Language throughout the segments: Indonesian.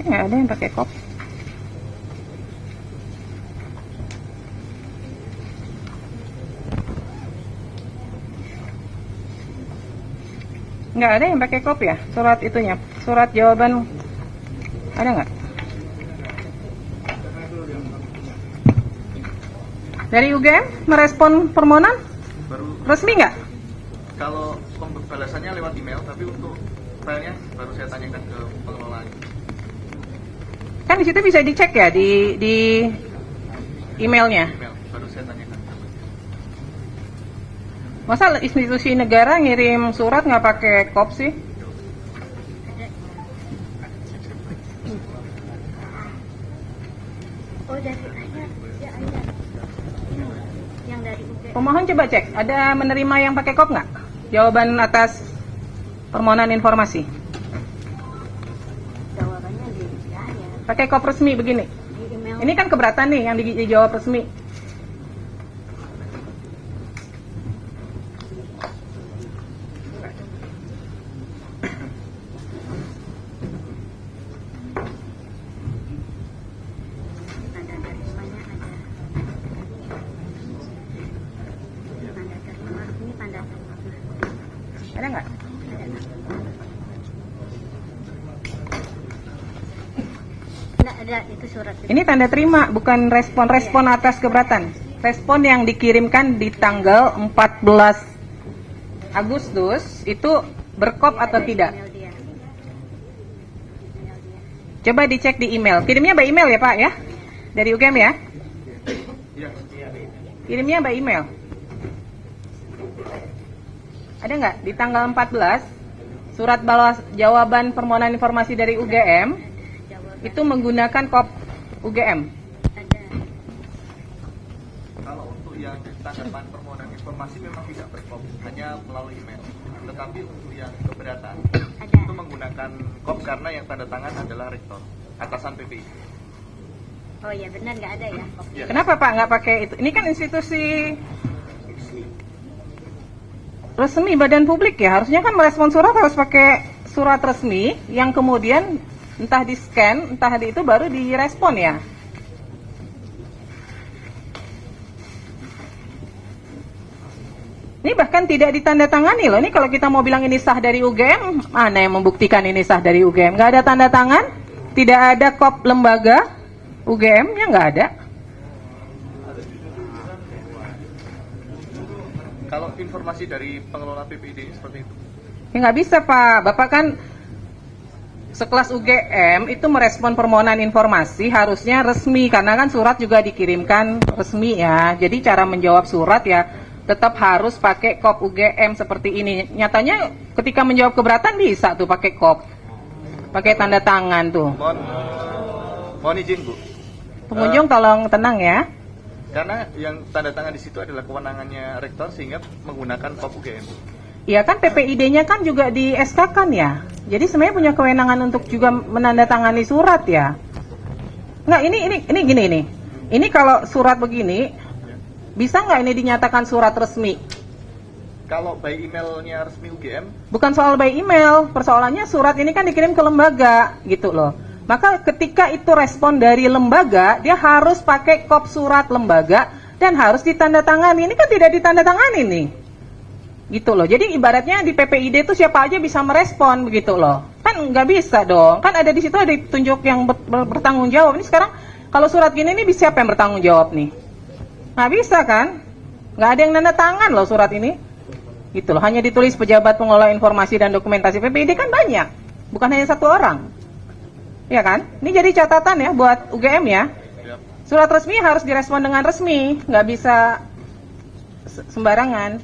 Nggak ada yang pakai kop. Nggak ada yang pakai kop ya, surat itunya, surat jawaban ada nggak? Dari UGM merespon permohonan resmi nggak? Kalau pembalasannya lewat email, tapi untuk filenya baru saya tanyakan ke pengelola. Kan di situ bisa dicek ya di emailnya. Email baru saya tanyakan. Masa institusi negara ngirim surat nggak pakai kop sih? Oh, dari ayah. Ya, ayah. Ini yang dari UGM. Pemohon coba cek, ada menerima yang pakai kop nggak? Jawaban atas permohonan informasi. Jawabannya di ayah. Pakai kop resmi begini. Di email. Ini kan keberatan nih yang dijawab resmi. Tanda terimanya ada. Tanda terima. Ini tanda terima. Ada nggak? Ada. Nggak ada, itu surat. Ini tanda terima, bukan respon atas keberatan. Respon yang dikirimkan di tanggal 14 Agustus itu berkop atau Ada tidak? email dia. Email dia. Coba dicek di email. Kirimnya by email ya Pak ya? Dari UGM ya? Kirimnya by email. Ada nggak di tanggal 14 surat balas jawaban permohonan informasi dari UGM Jawaban itu menggunakan kop UGM? ada. Kalau untuk yang tanggapan permohonan informasi memang tidak berkop, hanya melalui email. Tetapi untuk yang keberatan Ada. itu menggunakan kop karena yang tanda tangan adalah rektor, atasan PPI. Oh iya, benar nggak ada ya? Ya. Kenapa Pak nggak pakai itu? Ini kan institusi resmi badan publik ya, harusnya kan merespon surat harus pakai surat resmi yang kemudian entah di scan, entah di itu baru direspon ya. Ini bahkan tidak ditandatangani loh. Ini kalau kita mau bilang ini sah dari UGM, mana yang membuktikan ini sah dari UGM? Nggak ada tanda tangan, tidak ada kop lembaga UGM, ya nggak ada. Kalau informasi dari pengelola PPID ini seperti itu. Ya nggak bisa Pak, Bapak kan sekelas UGM itu merespon permohonan informasi harusnya resmi, karena kan surat juga dikirimkan resmi ya. Jadi cara menjawab surat ya tetap harus pakai kop UGM seperti ini. Nyatanya ketika menjawab keberatan bisa tuh pakai kop, pakai tanda tangan tuh. Mohon izin Bu, Pengunjung tolong tenang ya. karena yang tanda tangan di situ adalah kewenangannya rektor sehingga menggunakan kop UGM. Iya kan PPID-nya kan juga di SK kan ya. Jadi sebenarnya punya kewenangan untuk juga menandatangani surat ya. Nggak, ini gini nih. Ini kalau surat begini, bisa nggak ini dinyatakan surat resmi? Kalau by emailnya resmi UGM, Bukan soal by email, persoalannya surat ini kan dikirim ke lembaga gitu loh. Maka ketika itu respon dari lembaga, dia harus pakai kop surat lembaga dan harus ditandatangani. Ini kan tidak ditandatangani nih. Gitu loh. Jadi ibaratnya di PPID itu siapa aja bisa merespon begitu loh. Kan nggak bisa dong. Kan ada di situ ada ditunjuk yang bertanggung jawab. Ini sekarang kalau surat gini nih siapa yang bertanggung jawab nih? Nggak bisa kan? Nggak ada yang nanda tangan loh surat ini. Gitu loh. Hanya ditulis pejabat pengelola informasi dan dokumentasi PPID kan banyak. Bukan hanya satu orang. Ya kan? Ini jadi catatan ya buat UGM ya. Surat resmi harus direspon dengan resmi, nggak bisa sembarangan.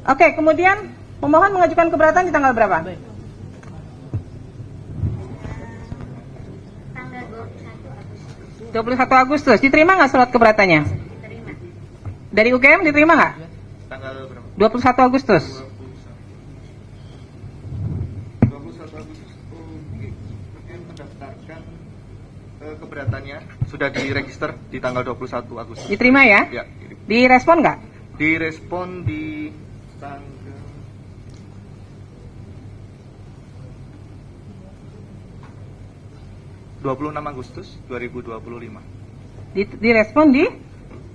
Oke, kemudian pemohon mengajukan keberatan di tanggal berapa? Tanggal 21 Agustus. 21 Agustus. Diterima nggak surat keberatannya? Diterima. Dari UGM diterima nggak? tanggal berapa? 21 Agustus. 21 Agustus. UGM mendaftarkan keberatannya sudah diregister di tanggal 21 Agustus. Diterima ya? Ya, Direspon nggak? direspon di tanggal 26 Agustus 2025. Direspon di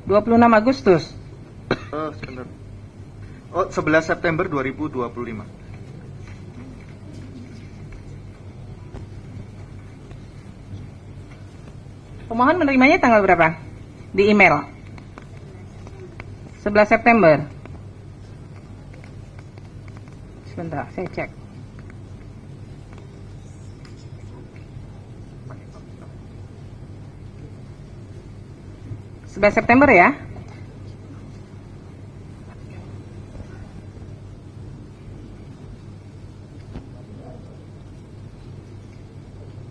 26 Agustus. Sebentar. 11 September 2025. Pemohon menerimanya tanggal berapa? Di email. 11 September. Sebentar, saya cek. September ya.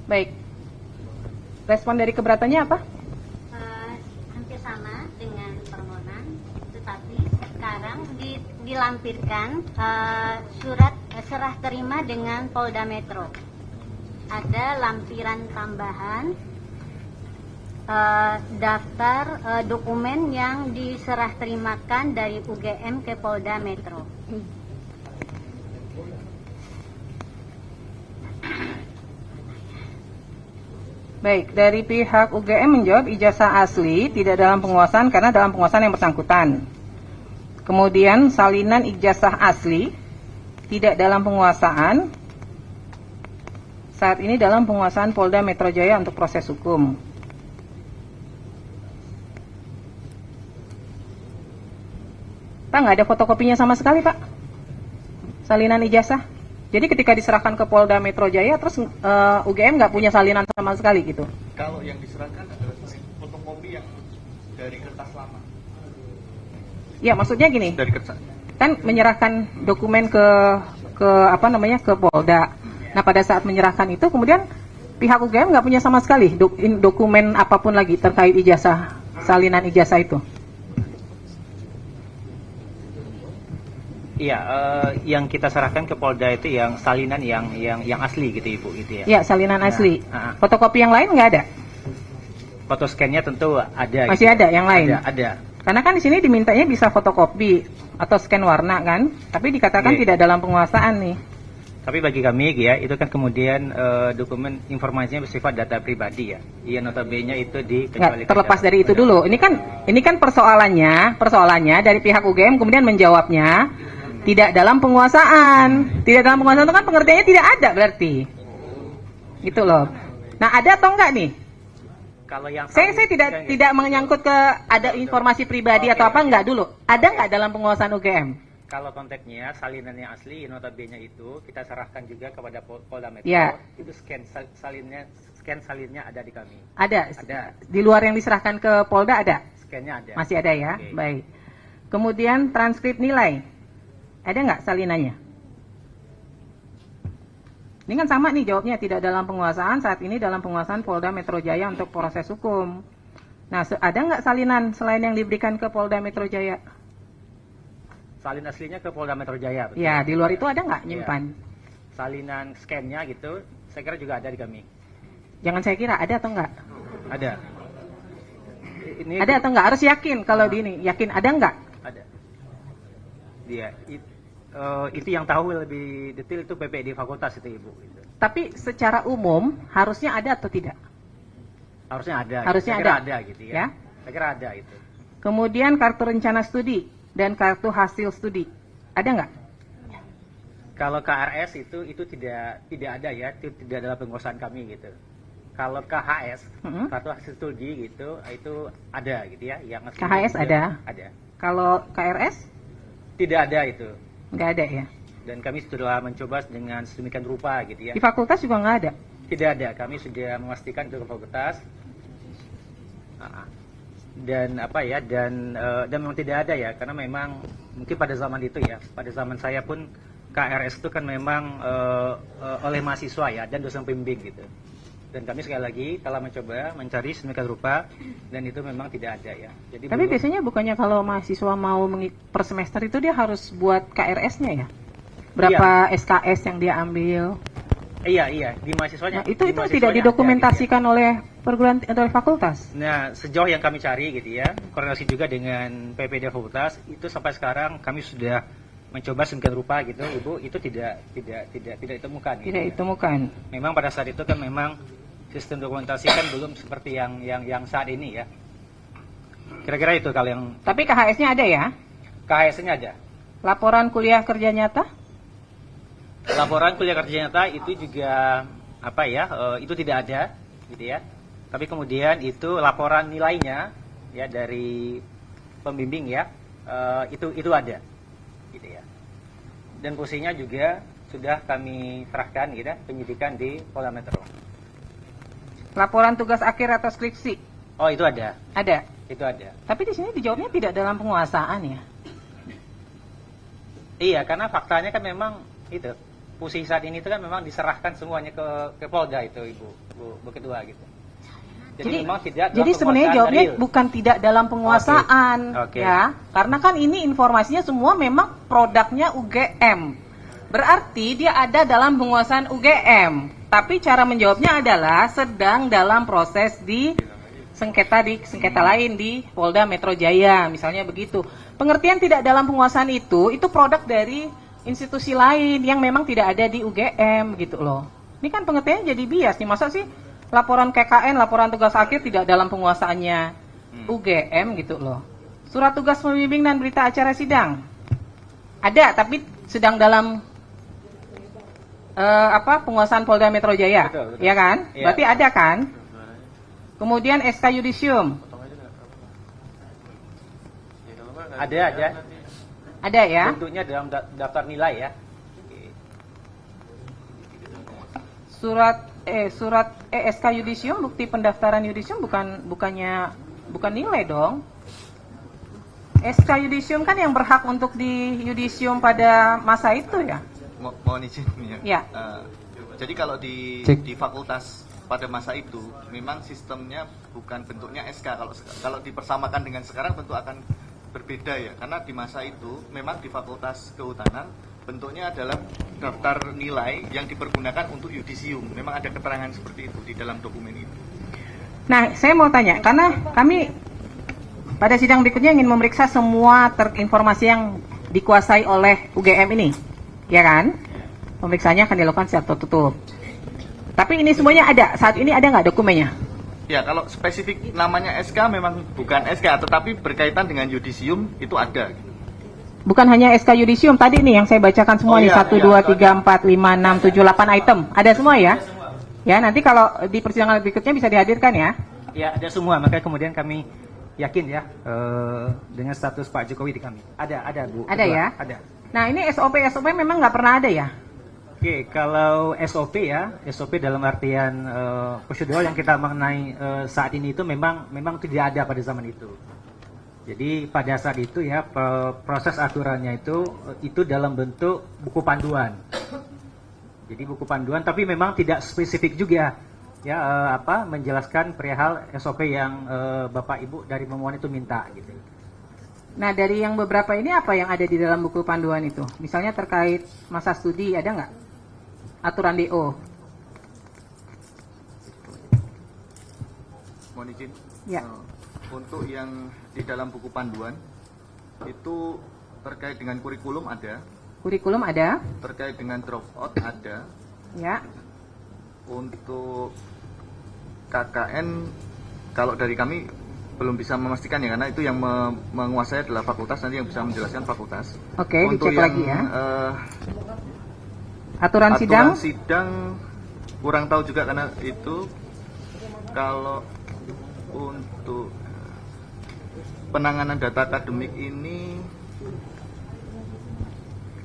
Baik. Respon dari keberatannya apa? Hampir sama dengan permohonan, tetapi sekarang dilampirkan surat serah terima dengan Polda Metro. Ada lampiran tambahan daftar dokumen yang diserah terimakan dari UGM ke Polda Metro. Baik, dari pihak UGM menjawab ijazah asli tidak dalam penguasaan karena dalam penguasaan yang bersangkutan. Kemudian salinan ijazah asli tidak dalam penguasaan, saat ini dalam penguasaan Polda Metro Jaya untuk proses hukum. Pak, nggak ada fotokopinya sama sekali, Pak? Salinan ijazah. Jadi ketika diserahkan ke Polda Metro Jaya, terus UGM nggak punya salinan sama sekali gitu? Kalau yang diserahkan adalah fotokopi yang dari kertas lama. Ya, maksudnya gini. Dari kertas. Kan menyerahkan dokumen ke Polda. Nah, pada saat menyerahkan itu kemudian pihak UGM nggak punya sama sekali dokumen apapun lagi terkait ijazah, salinan ijazah itu. Iya, yang kita serahkan ke Polda itu yang salinan yang asli gitu Ibu gitu ya. Iya, salinan asli. Nah. Fotokopi yang lain nggak ada? Foto scan-nya tentu ada. Masih gitu. ada yang lain? Ada. Karena kan di sini dimintanya bisa fotokopi atau scan warna kan, tapi dikatakan tidak dalam penguasaan nih. Tapi bagi kami ya, itu kan kemudian dokumen informasinya bersifat data pribadi ya. Iya, notabene itu dikecualikan. Terlepas dari itu dulu. Ini kan persoalannya dari pihak UGM kemudian menjawabnya tidak dalam penguasaan. Tidak dalam penguasaan itu kan pengertiannya tidak ada berarti. Gitu loh. Nah, ada atau enggak nih? Kalau yang Saya tidak menyangkut ke ada informasi pribadi atau apa, enggak dulu. Ada enggak dalam penguasaan UGM? Kalau konteksnya salinan yang asli notabene itu kita serahkan juga kepada Polda Metro. Ya. Itu scan salinnya ada di kami. Ada. Ada. Di luar yang diserahkan ke Polda ada? Scan-nya ada. Masih ada ya? Oke. Baik. Kemudian transkrip nilai. Ada nggak salinannya? Ini kan sama nih jawabnya, tidak dalam penguasaan, saat ini dalam penguasaan Polda Metro Jaya untuk proses hukum. Nah, ada nggak salinan selain yang diberikan ke Polda Metro Jaya? Salin aslinya ke Polda Metro Jaya. Betul? Ya, di luar itu ada nggak nyimpan? Salinan scan-nya gitu, saya kira juga ada di kami. Jangan saya kira, ada atau nggak? Ada. Ini Ada atau nggak? Harus yakin kalau di ini. Yakin ada nggak? ada. Dia itu yang tahu lebih detail itu PPD fakultas itu Ibu. Gitu. Tapi secara umum harusnya ada atau tidak? Harusnya ada. Harusnya saya kira ada. gitu ya. Ya. Saya kira ada itu. Kemudian kartu rencana studi dan kartu hasil studi. Ada nggak? Kalau KRS itu tidak ada ya, itu tidak dalam penguasaan kami gitu. Kalau KHS, kartu hasil studi gitu, itu ada gitu ya. Yang KHS ada? Ada. Kalau KRS? Tidak ada itu. Nggak ada ya? Dan kami sudah mencoba dengan sedemikian rupa gitu ya. Di fakultas juga nggak ada? Tidak ada, kami sudah memastikan itu ke fakultas. Dan memang tidak ada ya, karena memang mungkin pada zaman itu ya, pada zaman saya pun KRS itu kan memang oleh mahasiswa ya dan dosen pembimbing gitu. Dan kami sekali lagi telah mencoba mencari sedemikian rupa dan itu memang tidak ada ya. Jadi tapi biasanya bukannya kalau mahasiswa mau per semester itu dia harus buat KRS-nya ya? Berapa SKS yang dia ambil? Iya, di mahasiswanya. Nah, itu tidak didokumentasikan ada, gitu ya. oleh perguruan atau fakultas? Nah, sejauh yang kami cari gitu ya, koordinasi juga dengan PPD fakultas, itu sampai sekarang kami sudah mencoba sedemikian rupa gitu, Ibu, itu tidak ditemukan. Tidak ditemukan. Memang pada saat itu kan memang sistem dokumentasi kan belum seperti yang saat ini ya. Kira-kira itu kalau yang Tapi KHS-nya ada ya? KHS-nya ada. Laporan kuliah kerja nyata? Laporan kuliah kerja nyata itu juga apa ya? Itu tidak ada, gitu ya. Tapi kemudian itu laporan nilainya ya dari pembimbing ya, itu ada, gitu ya. Dan posisinya juga sudah kami serahkan, gitu ya, penyidikan di Polda Metro. Laporan tugas akhir atau skripsi? Oh itu ada, Ada. itu ada. Tapi di sini dijawabnya tidak dalam penguasaan ya? Iya, karena faktanya kan memang itu posisi saat ini itu kan memang diserahkan semuanya ke Polda itu Bu Ketua gitu. Jadi memang tidak dalam Jadi sebenarnya penguasaan jawabnya real. bukan tidak dalam penguasaan, Oke. ya, karena kan ini informasinya semua memang produknya UGM, berarti dia ada dalam penguasaan UGM. Tapi cara menjawabnya adalah sedang dalam proses di sengketa lain di Polda Metro Jaya, misalnya begitu. Pengertian tidak dalam penguasaan itu produk dari institusi lain yang memang tidak ada di UGM gitu loh. Ini kan pengertiannya jadi bias nih, masa sih laporan KKN, laporan tugas akhir tidak dalam penguasaannya UGM gitu loh. Surat tugas pembimbing dan berita acara sidang ada, tapi sedang dalam penguasaan Polda Metro Jaya, Betul. ya kan? Iya. Berarti ada kan? Kemudian SK Yudisium ada ya? Bentuknya dalam daftar nilai ya. Surat SK Yudisium, bukti pendaftaran Yudisium bukan nilai dong. SK Yudisium kan yang berhak untuk di Yudisium pada masa itu ya. Mohon izin ya. Ya. Jadi kalau di fakultas pada masa itu memang sistemnya bukan bentuknya SK. Kalau dipersamakan dengan sekarang tentu akan berbeda ya. Karena di masa itu memang di Fakultas Kehutanan bentuknya adalah daftar nilai yang dipergunakan untuk yudisium. Memang ada keterangan seperti itu di dalam dokumen itu. Nah, saya mau tanya, karena kami pada sidang berikutnya ingin memeriksa semua informasi yang dikuasai oleh UGM ini, ya kan? Pemeriksaannya akan dilakukan secara tertutup. Tapi ini semuanya ada, saat ini ada nggak dokumennya? Ya, kalau spesifik namanya SK memang bukan SK, tetapi berkaitan dengan yudisium itu ada. Bukan hanya SK Yudisium, tadi nih yang saya bacakan semua nih, 1, 2, 3, 4, 5, 6, 7, 8 item. Ada semua ya? Ya, nanti kalau di persidangan berikutnya bisa dihadirkan ya? Ya, ada semua. Makanya kemudian kami yakin ya dengan status Pak Jokowi di kami. Ada Bu. Ada Ketua. ya? Ada. Nah, ini SOP memang nggak pernah ada ya? Oke, kalau SOP ya, SOP dalam artian prosedur yang kita mengenai saat ini itu memang tidak ada pada zaman itu. Jadi pada saat itu ya proses aturannya itu dalam bentuk buku panduan. Jadi buku panduan, tapi memang tidak spesifik juga ya menjelaskan perihal SOP yang Bapak Ibu dari pemohon itu minta gitu. Nah, dari yang beberapa ini apa yang ada di dalam buku panduan itu? Misalnya terkait masa studi, ada nggak? Aturan DO. Mohon izin. Ya. Untuk yang di dalam buku panduan itu terkait dengan kurikulum ada, Kurikulum ada? terkait dengan dropout ada, Ya. untuk KKN kalau dari kami belum bisa memastikan ya, karena itu yang menguasai adalah fakultas, nanti yang bisa menjelaskan fakultas. Oke, Untuk dicek yang lagi ya. aturan Aturan sidang? sidang kurang tahu juga, karena itu kalau untuk penanganan data akademik ini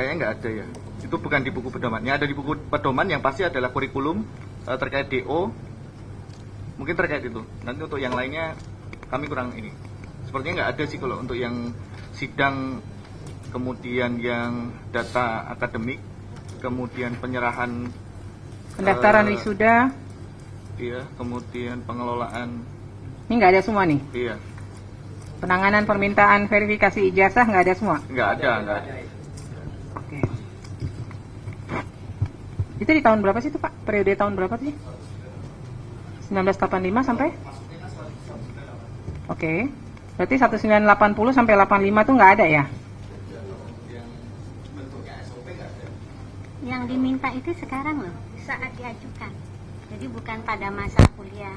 kayaknya nggak ada ya. Itu bukan di buku pedoman. Yang ada di buku pedoman yang pasti adalah kurikulum terkait DO. Mungkin terkait itu. Nanti untuk yang lainnya kami kurang ini. Sepertinya nggak ada sih kalau untuk yang sidang, kemudian yang data akademik, kemudian penyerahan Pendaftaran wisuda? iya, kemudian pengelolaan, Ini nggak ada semua nih? iya, Penanganan permintaan verifikasi ijazah nggak ada semua? nggak ada. Oke. Itu di tahun berapa sih itu Pak? Periode tahun berapa sih? 1985 sampai? Oke. Berarti 1980 sampai 85 itu nggak ada ya? Yang diminta itu sekarang loh, saat diajukan. Jadi bukan pada masa kuliah.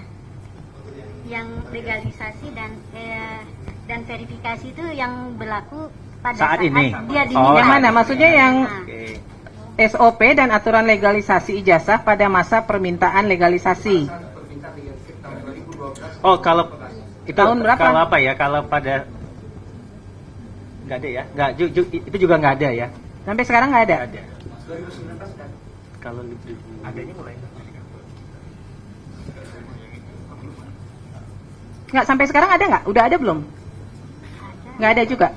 Yang legalisasi dan verifikasi itu yang berlaku pada Saat ini? dia Oh, Yang diminta. mana? Maksudnya yang Nah, Oke. SOP dan aturan legalisasi ijazah pada masa permintaan legalisasi. Oh, kalau itu Tahun berapa? kalau apa ya? Kalau pada nggak ada ya? Nggak, itu juga nggak ada ya? Sampai sekarang nggak ada. Nggak ada. Kalau lebih adanya mulai. Nggak, sampai sekarang ada nggak? Udah ada belum? Nggak ada juga.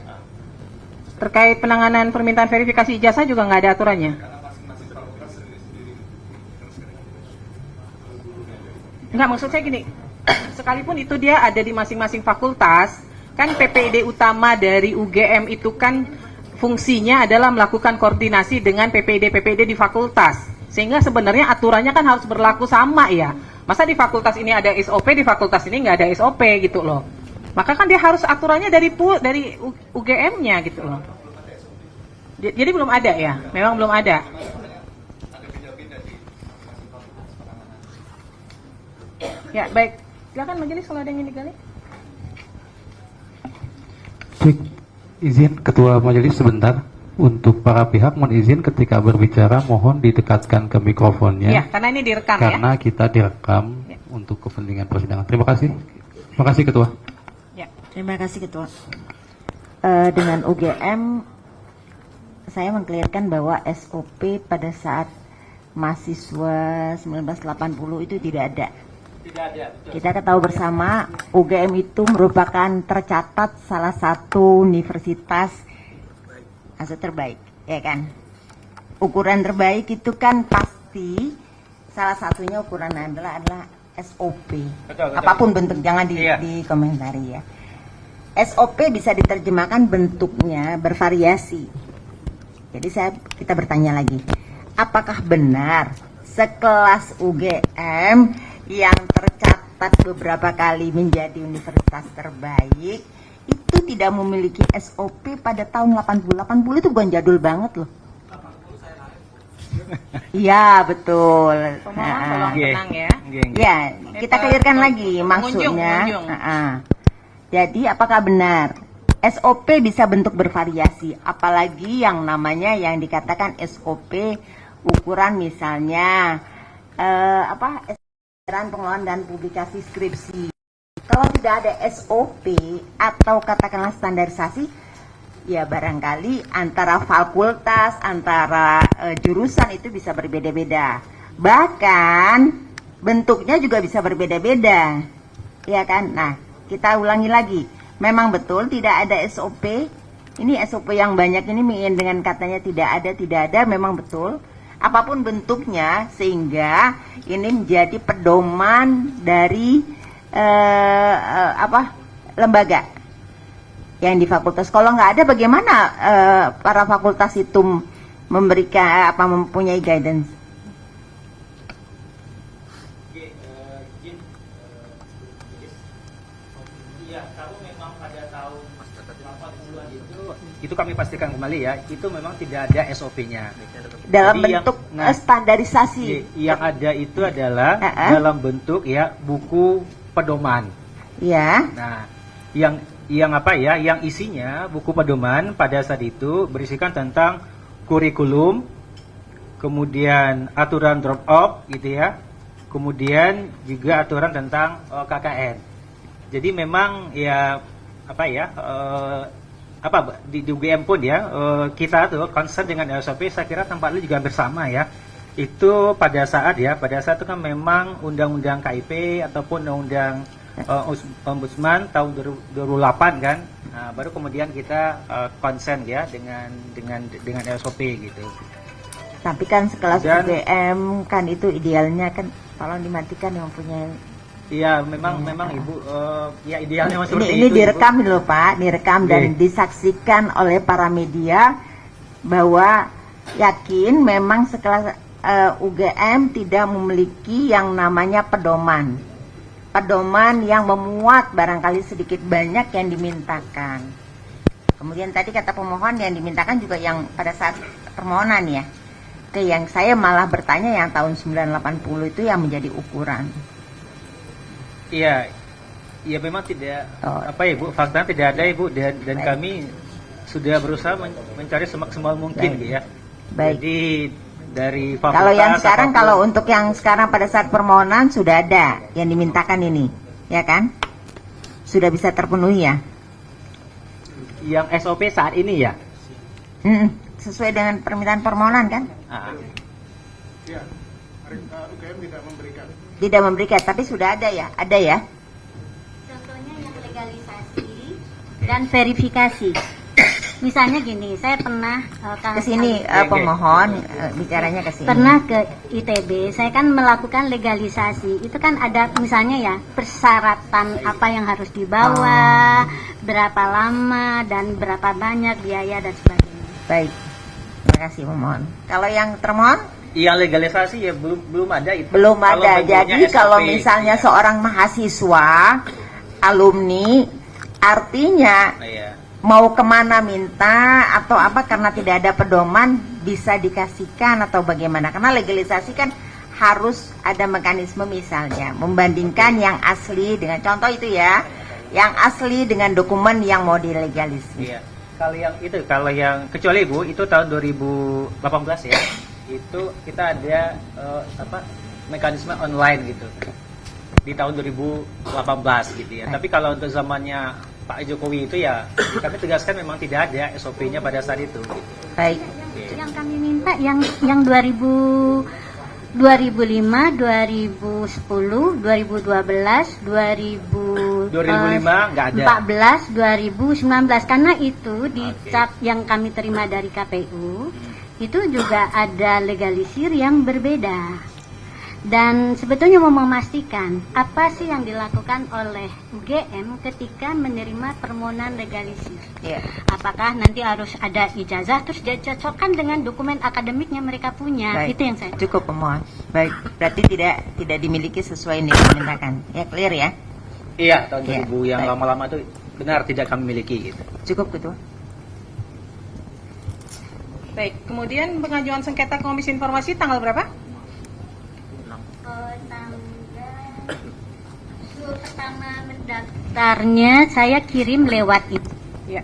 Terkait penanganan permintaan verifikasi ijazah juga nggak ada aturannya. Nggak, maksud saya gini, sekalipun itu dia ada di masing-masing fakultas, kan PPD utama dari UGM itu kan fungsinya adalah melakukan koordinasi dengan PPD-PPD di fakultas. Sehingga sebenarnya aturannya kan harus berlaku sama ya. Masa di fakultas ini ada SOP, di fakultas ini nggak ada SOP gitu loh. Maka kan dia harus aturannya dari UGM-nya gitu loh. Jadi belum ada ya? Memang belum ada. Ya, baik. Silakan majelis kalau ada yang ingin digali. Cik, izin Ketua Majelis sebentar. Untuk para pihak mohon izin ketika berbicara mohon didekatkan ke mikrofonnya. Iya, karena ini direkam ya. Karena kita direkam Ya. untuk kepentingan persidangan. Terima kasih. Terima kasih Ketua. Ya. Terima kasih Ketua. Dengan UGM, saya mengklirkan bahwa SOP pada saat mahasiswa 1980 itu tidak ada. Kita ketahui bersama UGM itu merupakan tercatat salah satu universitas terbaik, ya kan? Ukuran terbaik itu kan pasti salah satunya ukuran adalah SOP. Betul. Apapun bentuk, jangan Iya. dikomentari ya. SOP bisa diterjemahkan bentuknya bervariasi. Jadi kita bertanya lagi, apakah benar sekelas UGM yang tercatat beberapa kali menjadi universitas terbaik itu tidak memiliki SOP pada tahun 80? 80 itu bukan jadul banget loh. Iya betul. Pemohon tolong Iya. tenang ya. Ya, kita clearkan lagi Pengunjung. maksudnya. Jadi apakah benar SOP bisa bentuk bervariasi, apalagi yang namanya yang dikatakan SOP ukuran misalnya aturan pengelolaan dan publikasi skripsi. Kalau tidak ada SOP atau katakanlah standarisasi, ya barangkali antara fakultas, antara jurusan itu bisa berbeda-beda. Bahkan bentuknya juga bisa berbeda-beda. Ya kan? Nah, kita ulangi lagi. Memang betul tidak ada SOP. Ini SOP yang banyak ini dengan katanya tidak ada, memang betul. Apapun bentuknya sehingga ini menjadi pedoman dari lembaga yang di fakultas. Kalau nggak ada, bagaimana para fakultas itu memberikan mempunyai guidance? Iya, kalau memang pada tahun 80-an itu kami pastikan kembali ya, itu memang tidak ada SOP-nya. Dalam Jadi bentuk yang standarisasi. yang ada itu adalah dalam bentuk ya buku pedoman. Ya. Nah, yang apa ya? Yang isinya buku pedoman pada saat itu berisikan tentang kurikulum, kemudian aturan drop off gitu ya. Kemudian juga aturan tentang KKN. Jadi memang ya apa ya? Di UGM pun ya kita tuh concern dengan SOP, saya kira tempatnya juga bersama ya. Itu pada saat itu kan memang undang-undang KIP ataupun undang-undang Ombudsman tahun 2008 kan. Nah, baru kemudian kita concern ya dengan SOP gitu. Tapi kan sekelas Dan- UGM kan itu idealnya kan tolong dimatikan yang punya. Iya, memang Ibu ya idealnya memang seperti Ini itu. direkam Ibu. loh Pak, direkam dan Oke. disaksikan oleh para media bahwa yakin memang sekelas UGM tidak memiliki yang namanya pedoman. Pedoman yang memuat barangkali sedikit banyak yang dimintakan. Kemudian tadi kata pemohon yang dimintakan juga yang pada saat permohonan ya. Oke, yang saya malah bertanya yang tahun 980 itu yang menjadi ukuran. Iya, ya memang tidak Oh. apa ya Bu, faktanya tidak ada Ibu, dan Baik. kami sudah berusaha mencari semaksimal mungkin Baik. gitu ya. Baik. Jadi dari fakultas Kalau yang sekarang, apapun- kalau untuk yang sekarang pada saat permohonan sudah ada yang dimintakan ini, ya kan? Sudah bisa terpenuhi ya? yang SOP saat ini ya. Sesuai dengan permintaan permohonan kan? Ah, Tidak memberikan, tapi sudah ada ya? Ada ya? Contohnya yang legalisasi dan verifikasi. Misalnya gini, saya pernah Ke sini pemohon bicaranya ke sini. pernah ke ITB, saya kan melakukan legalisasi. Itu kan ada misalnya ya persyaratan apa yang harus dibawa, berapa lama dan berapa banyak biaya dan sebagainya. Baik. Terima kasih pemohon. Kalau yang termohon yang legalisasi ya belum ada itu. belum Kalau ada. bentuknya Jadi SOP, kalau misalnya ya. seorang mahasiswa, alumni, artinya Iya. mau kemana minta atau apa karena tidak ada pedoman bisa dikasihkan atau bagaimana, karena legalisasi kan harus ada mekanisme, misalnya membandingkan yang asli dengan, contoh itu ya, yang asli dengan dokumen yang mau dilegalisasi. Iya. Kalau yang kecuali Bu itu tahun 2018 ya. Itu kita ada mekanisme online gitu. Di tahun 2018 gitu ya. Tapi kalau untuk zamannya Pak Jokowi itu ya kami tegaskan memang tidak ada SOP-nya pada saat itu. Gitu. Baik. Yang kami minta yang 2005, 2010, 2012, 2005 nggak ada. 2014, 2019 karena itu di cap yang kami terima dari KPU itu juga ada legalisir yang berbeda. Dan sebetulnya mau memastikan apa sih yang dilakukan oleh UGM ketika menerima permohonan legalisir. Ya. Apakah nanti harus ada ijazah terus dicocokkan dengan dokumen akademiknya mereka punya. Baik. Itu yang saya. Cukup pemohon. Baik. Berarti tidak dimiliki sesuai yang dimintakan. Ya, clear ya? Iya, tahun Iya, 2000 yang baik. lama-lama itu benar tidak kami miliki gitu. Cukup Ketua. Baik, kemudian pengajuan sengketa Komisi Informasi tanggal berapa? Pertama mendaftarnya saya kirim lewat itu. Ya.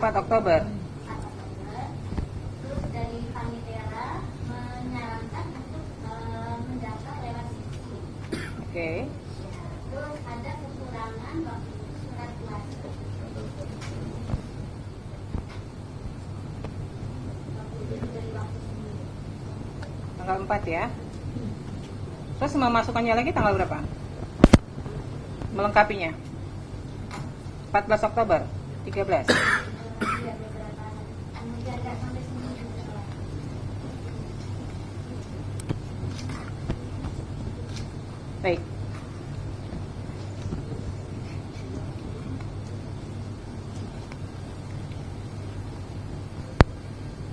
Oktober. Terus dari Panitera menyarankan untuk mendaftar lewat situ. Oke. Terus ada kekurangan waktu surat kuasa. Tanggal 4 ya. Terus memasukkannya lagi tanggal berapa? Melengkapinya. 14 Oktober, 13. Baik.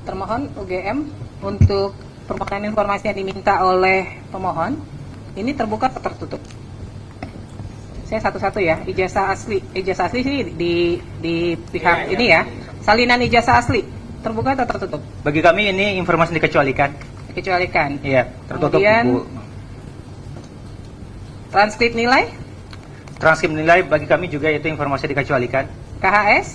Termohon UGM untuk permohonan informasi yang diminta oleh pemohon ini terbuka atau tertutup? Saya satu-satu ya. Ijazah asli sih di pihak Iya, ini ya. Salinan ijazah asli terbuka atau tertutup? Bagi kami ini informasi dikecualikan. Dikecualikan. Iya, tertutup Kemudian, Bu. Transkrip nilai Transkrip nilai bagi kami juga itu informasi dikecualikan. KHS.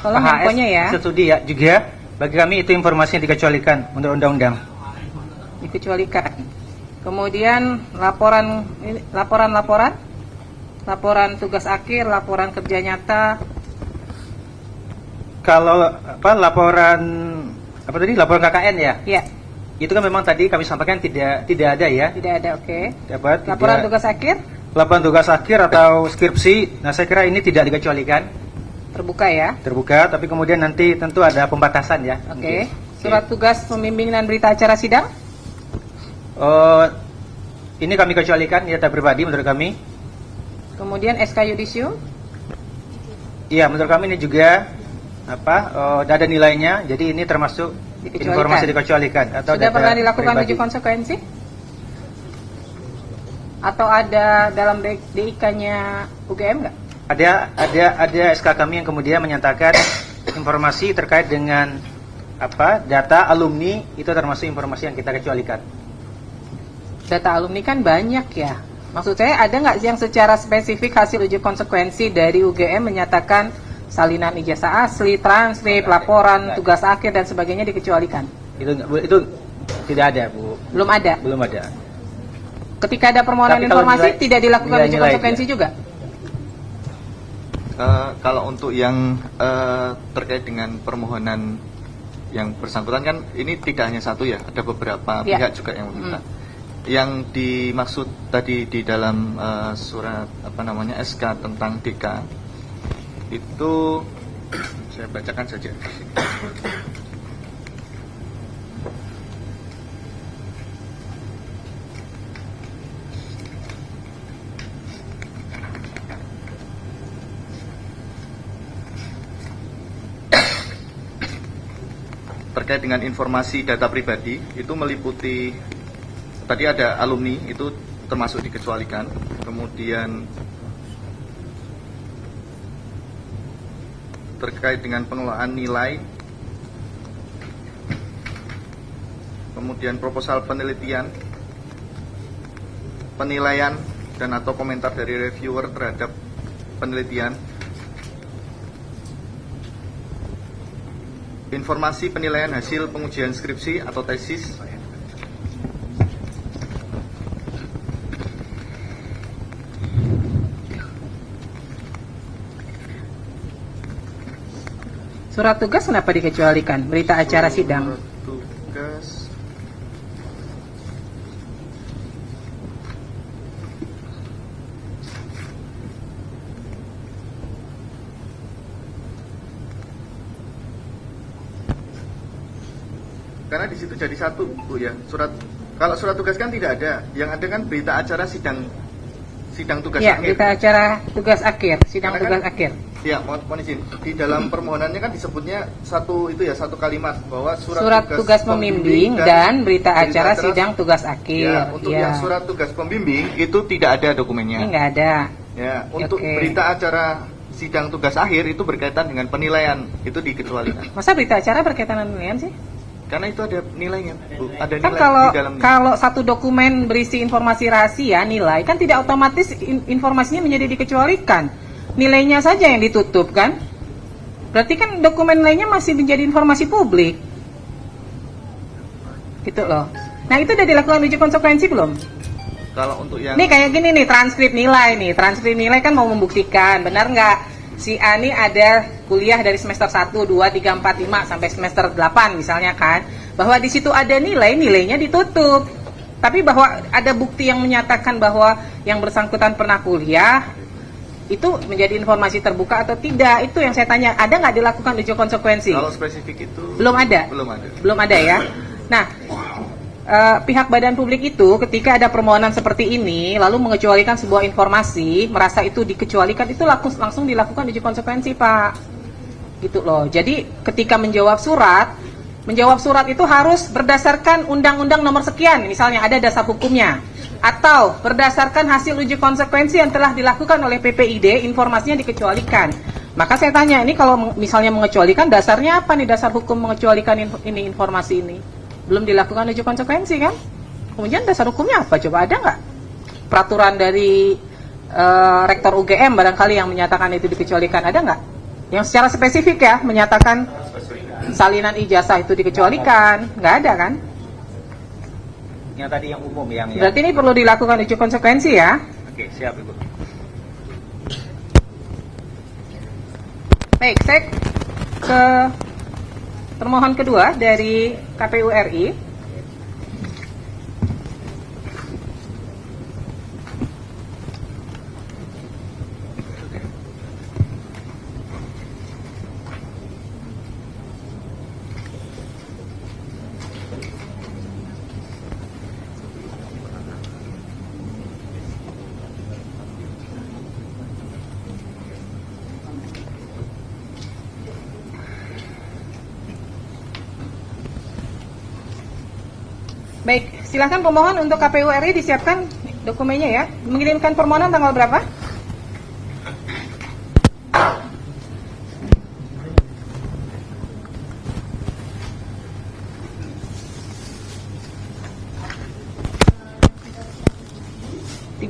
Tolong KHS infonya ya. studi ya juga bagi kami itu informasi yang dikecualikan menurut undang-undang. Dikecualikan. Kemudian laporan tugas akhir, laporan kerja nyata. Kalau laporan laporan KKN ya, Ya, itu kan memang tadi kami sampaikan tidak ada ya. tidak ada. Oke. Dapat Laporan tidak- tugas akhir laporan tugas akhir atau skripsi. Nah, saya kira ini tidak dikecualikan, terbuka ya. terbuka, tapi kemudian nanti tentu ada pembatasan ya. Oke. Surat tugas pembimbing dan berita acara sidang. Ini kami kecualikan ya, data pribadi menurut kami. Kemudian SK yudisium. Iya, menurut kami ini juga ada nilainya. Jadi ini termasuk Dikecualikan. informasi dikecualikan atau Sudah data pernah dilakukan pribadi. uji konsekuensi? Atau ada dalam DIK-nya UGM nggak? Ada SK kami yang kemudian menyatakan informasi terkait dengan data alumni itu termasuk informasi yang kita kecualikan. Data alumni kan banyak ya. Maksud saya ada nggak yang secara spesifik hasil uji konsekuensi dari UGM menyatakan salinan ijazah asli, transkrip, laporan, tugas akhir dan sebagainya dikecualikan? Itu tidak ada, Bu. Belum ada. Belum ada. Ketika ada permohonan Tapi kalau informasi nilai- tidak dilakukan uji nilai-nilai konsekuensi dia. juga? Kalau untuk yang terkait dengan permohonan yang bersangkutan kan ini tidak hanya satu ya, ada beberapa Ya. pihak juga yang meminta. Yang dimaksud tadi di dalam surat SK tentang DK itu saya bacakan saja. Terkait dengan informasi data pribadi itu meliputi tadi ada alumni itu termasuk dikecualikan, kemudian terkait dengan pengelolaan nilai, kemudian proposal penelitian, penilaian dan atau komentar dari reviewer terhadap penelitian, informasi penilaian hasil pengujian skripsi atau tesis, Surat tugas kenapa dikecualikan? Berita acara sidang. tugas karena di situ jadi satu, Bu ya. Kalau surat tugas kan tidak ada. Yang ada kan berita acara sidang tugas Ya, akhir. berita acara tugas akhir, sidang Karena tugas kan- akhir. Ya, mohon izin. Di dalam permohonannya kan disebutnya satu kalimat bahwa Surat tugas pembimbing dan berita acara sidang tugas akhir. Ya, untuk yang surat tugas pembimbing itu tidak ada Ini dokumennya. nggak ada. Ya, untuk Oke. berita acara sidang tugas akhir itu berkaitan dengan penilaian, itu dikecualikan. Masa berita acara berkaitan dengan penilaian sih? Karena itu ada nilainya, Bu. Ada Kan nilai kalau di dalamnya. kalau satu dokumen berisi informasi rahasia nilai kan tidak otomatis informasinya menjadi dikecualikan. Nilainya saja yang ditutup kan? Berarti kan dokumen nilainya masih menjadi informasi publik. Gitu loh. Nah, itu udah dilakukan uji konsekuensi belum? Kalau untuk yang Nih kayak gini nih, transkrip nilai nih. Transkrip nilai kan mau membuktikan, benar nggak? Si A nih ada kuliah dari semester 1, 2, 3, 4, 5 sampai semester 8 misalnya kan. Bahwa di situ ada nilainya ditutup. Tapi bahwa ada bukti yang menyatakan bahwa yang bersangkutan pernah kuliah, itu menjadi informasi terbuka atau tidak? Itu yang saya tanya. Ada nggak dilakukan uji konsekuensi? kalau spesifik itu Belum ada? Belum ada. Belum ada ya. Nah, pihak badan publik itu ketika ada permohonan seperti ini lalu mengecualikan sebuah informasi, merasa itu dikecualikan, itu langsung dilakukan uji konsekuensi, Pak. Gitu loh. Jadi ketika menjawab surat itu harus berdasarkan undang-undang nomor sekian, misalnya ada dasar hukumnya, atau berdasarkan hasil uji konsekuensi yang telah dilakukan oleh PPID, informasinya dikecualikan. Maka saya tanya, ini kalau misalnya mengecualikan, dasarnya apa nih dasar hukum mengecualikan ini informasi ini? Belum dilakukan uji konsekuensi kan? Kemudian dasar hukumnya apa? Coba ada nggak? Peraturan dari Rektor UGM barangkali yang menyatakan itu dikecualikan, ada nggak? Yang secara spesifik ya, menyatakan salinan ijazah itu dikecualikan, nggak ada kan? Yang tadi yang umum yang Berarti ini perlu dilakukan uji konsekuensi ya. Oke, siap Ibu. Baik, saya ke permohonan kedua dari KPU RI. Baik, silakan pemohon untuk KPU RI disiapkan dokumennya ya. Mengirimkan permohonan tanggal berapa?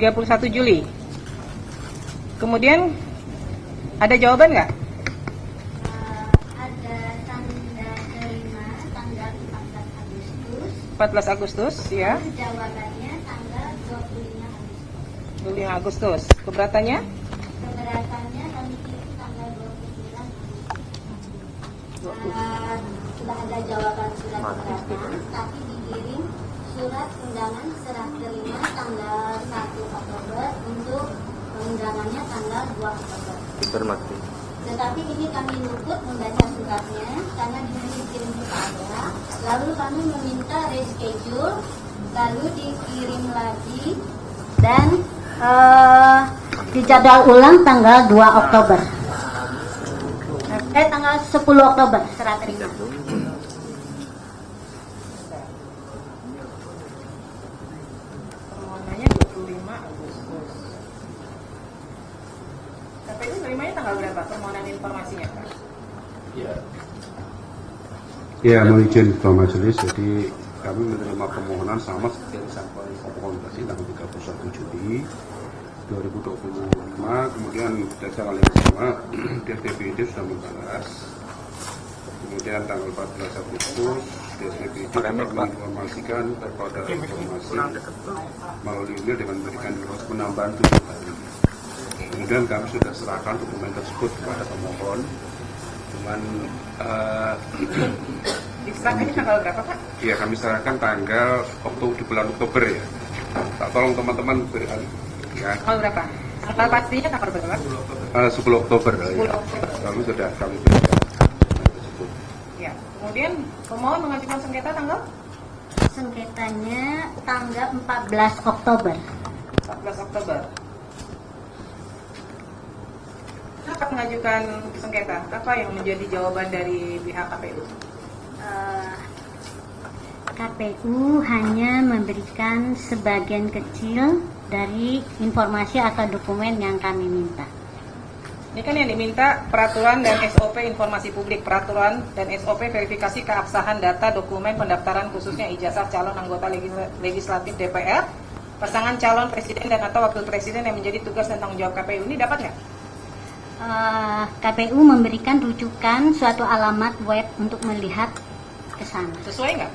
...31 Juli. Kemudian ada jawaban nggak? Ada tanda terima tanggal 14 Agustus, ya. Agustus, jawabannya tanggal 25 Agustus. 25 Agustus. Keberatannya? Keberatannya kami kirim tanggal 29 Agustus. Sudah ada jawaban surat keberatan, tapi dikirim surat undangan serah terima tanggal 1 Oktober untuk undangannya tanggal 2 Oktober. Tetapi ini kami luput membaca suratnya karena dikirim ke saya. Lalu kami meminta reschedule, lalu dikirim lagi dan dijadwal ulang tanggal 2 Oktober. Tanggal 10 Oktober serah terima. Permohonannya 25 Agustus. KPU nerimanya tanggal berapa? Permohonan informasinya, Pak? Ya, mohon izin Ketua Majelis, jadi kami menerima permohonan sama seperti yang disampaikan pemohon tadi tanggal 31 Juli 2025, kemudian pada tanggal yang sama DSPPD sudah membalas, kemudian tanggal 14 Agustus DSPPD menginformasikan kepada informasi melalui email dengan memberikan penambahan 7 hari. Kemudian kami sudah serahkan dokumen tersebut kepada pemohon dengan Diserahkannya tanggal berapa, Pak? ya kami serahkan tanggal di bulan Oktober ya. Tak tolong teman-teman beralih ya. Tanggal berapa? Tanggal pastinya tanggal berapa? 10 Oktober 10 ya. Oktober. Kami sudah kami berikan tersebut. Ya. Kemudian pemohon mengajukan sengketa tanggal Sengketanya tanggal 14 Oktober. 14 Oktober. Kenapa mengajukan sengketa? Apa yang menjadi jawaban dari pihak KPU? KPU hanya memberikan sebagian kecil dari informasi atau dokumen yang kami minta. Ini kan yang diminta peraturan dan SOP informasi publik, peraturan dan SOP verifikasi keabsahan data dokumen pendaftaran khususnya ijazah calon anggota legislatif DPR, pasangan calon presiden dan atau wakil presiden yang menjadi tugas dan tanggung jawab KPU. Ini dapat nggak? KPU memberikan rujukan suatu alamat web untuk melihat ke sana. Sesuai nggak?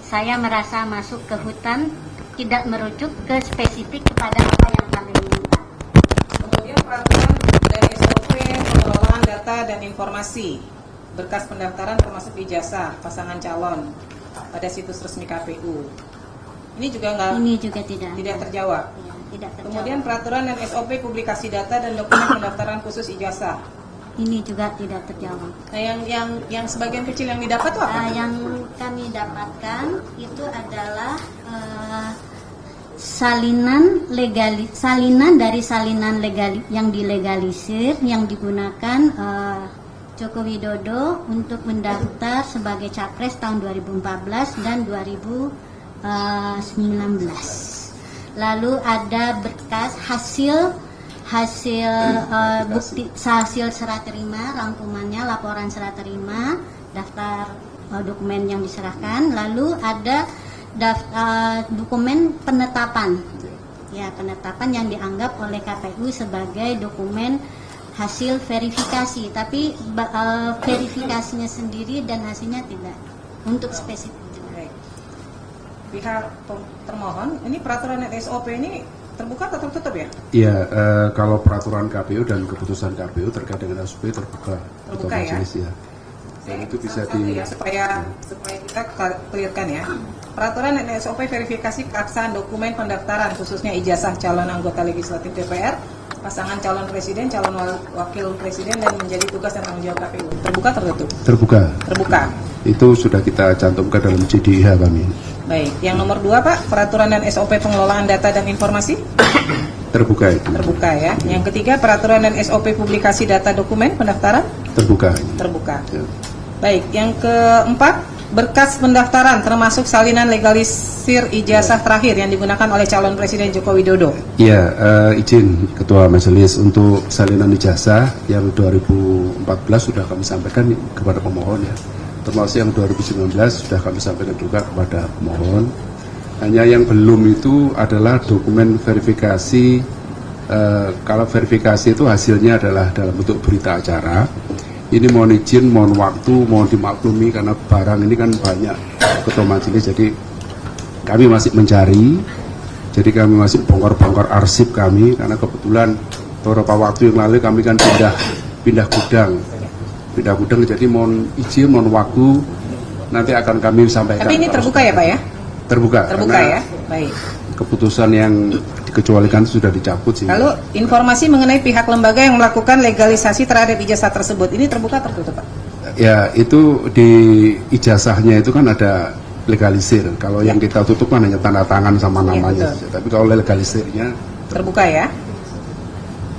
Saya merasa masuk ke hutan tidak merujuk ke spesifik kepada apa yang kami minta. Kemudian peraturan dari SOP pengelolaan data dan informasi berkas pendaftaran termasuk ijazah pasangan calon pada situs resmi KPU. Ini juga nggak? Ini juga tidak terjawab. Ya, tidak terjawab. Kemudian peraturan dan SOP publikasi data dan dokumen pendaftaran khusus ijazah. Ini juga tidak terjawab. Nah, yang sebagian kecil yang didapat tuh apa? Yang kami dapatkan itu adalah salinan dari salinan yang dilegalisir yang digunakan Joko Widodo untuk mendaftar sebagai capres tahun 2014 dan 2019. Lalu ada berkas hasil bukti hasil serah terima, rangkumannya laporan serah terima, daftar dokumen yang diserahkan, lalu ada dokumen penetapan. Ya, penetapan yang dianggap oleh KPU sebagai dokumen hasil verifikasi, tapi verifikasinya sendiri dan hasilnya tidak untuk spesifik. Baik. Pihak termohon, ini peraturan dan SOP ini terbuka atau tertutup ya? Iya, kalau peraturan KPU dan keputusan KPU terkait dengan SOP terbuka Terbuka ya? Majelis ya. Dan itu bisa Satu ya, supaya kita clearkan ya. Peraturan dan SOP verifikasi keabsahan dokumen pendaftaran khususnya ijazah calon anggota legislatif DPR, pasangan calon presiden, calon wakil presiden dan menjadi tugas dan tanggung jawab KPU. Terbuka tertutup? terbuka. Terbuka. Itu sudah kita cantumkan dalam CDIH kami. Baik, yang nomor 2 Pak, peraturan dan SOP pengelolaan data dan informasi? Terbuka itu. Terbuka ya. Yang ketiga, peraturan dan SOP publikasi data dokumen pendaftaran? Terbuka. Terbuka. Ya. Baik, yang keempat, berkas pendaftaran termasuk salinan legalisir ijazah terakhir yang digunakan oleh calon Presiden Joko Widodo. Ya, izin Ketua Majelis untuk salinan ijazah yang 2014 sudah kami sampaikan kepada pemohon ya. Termasuk yang 2019 sudah kami sampaikan juga kepada pemohon. Hanya yang belum itu adalah dokumen verifikasi. Kalau verifikasi itu hasilnya adalah dalam bentuk berita acara. Ini mohon izin, mohon waktu, mohon dimaklumi karena barang ini kan banyak Ketua Majelis, jadi kami masih mencari, jadi kami masih bongkar-bongkar arsip kami karena kebetulan beberapa waktu yang lalu kami kan pindah gudang, jadi mohon izin, mohon waktu, nanti akan kami sampaikan. Tapi ini terbuka ya Pak ya? Terbuka ya, baik. Keputusan yang dikecualikan sudah dicabut sih. Lalu informasi mengenai pihak lembaga yang melakukan legalisasi terhadap ijazah tersebut ini terbuka tertutup Pak? Ya itu di ijazahnya itu kan ada legalisir. Kalau yang kita tutup kan hanya tanda tangan sama namanya. Tapi kalau legalisirnya terbuka ya.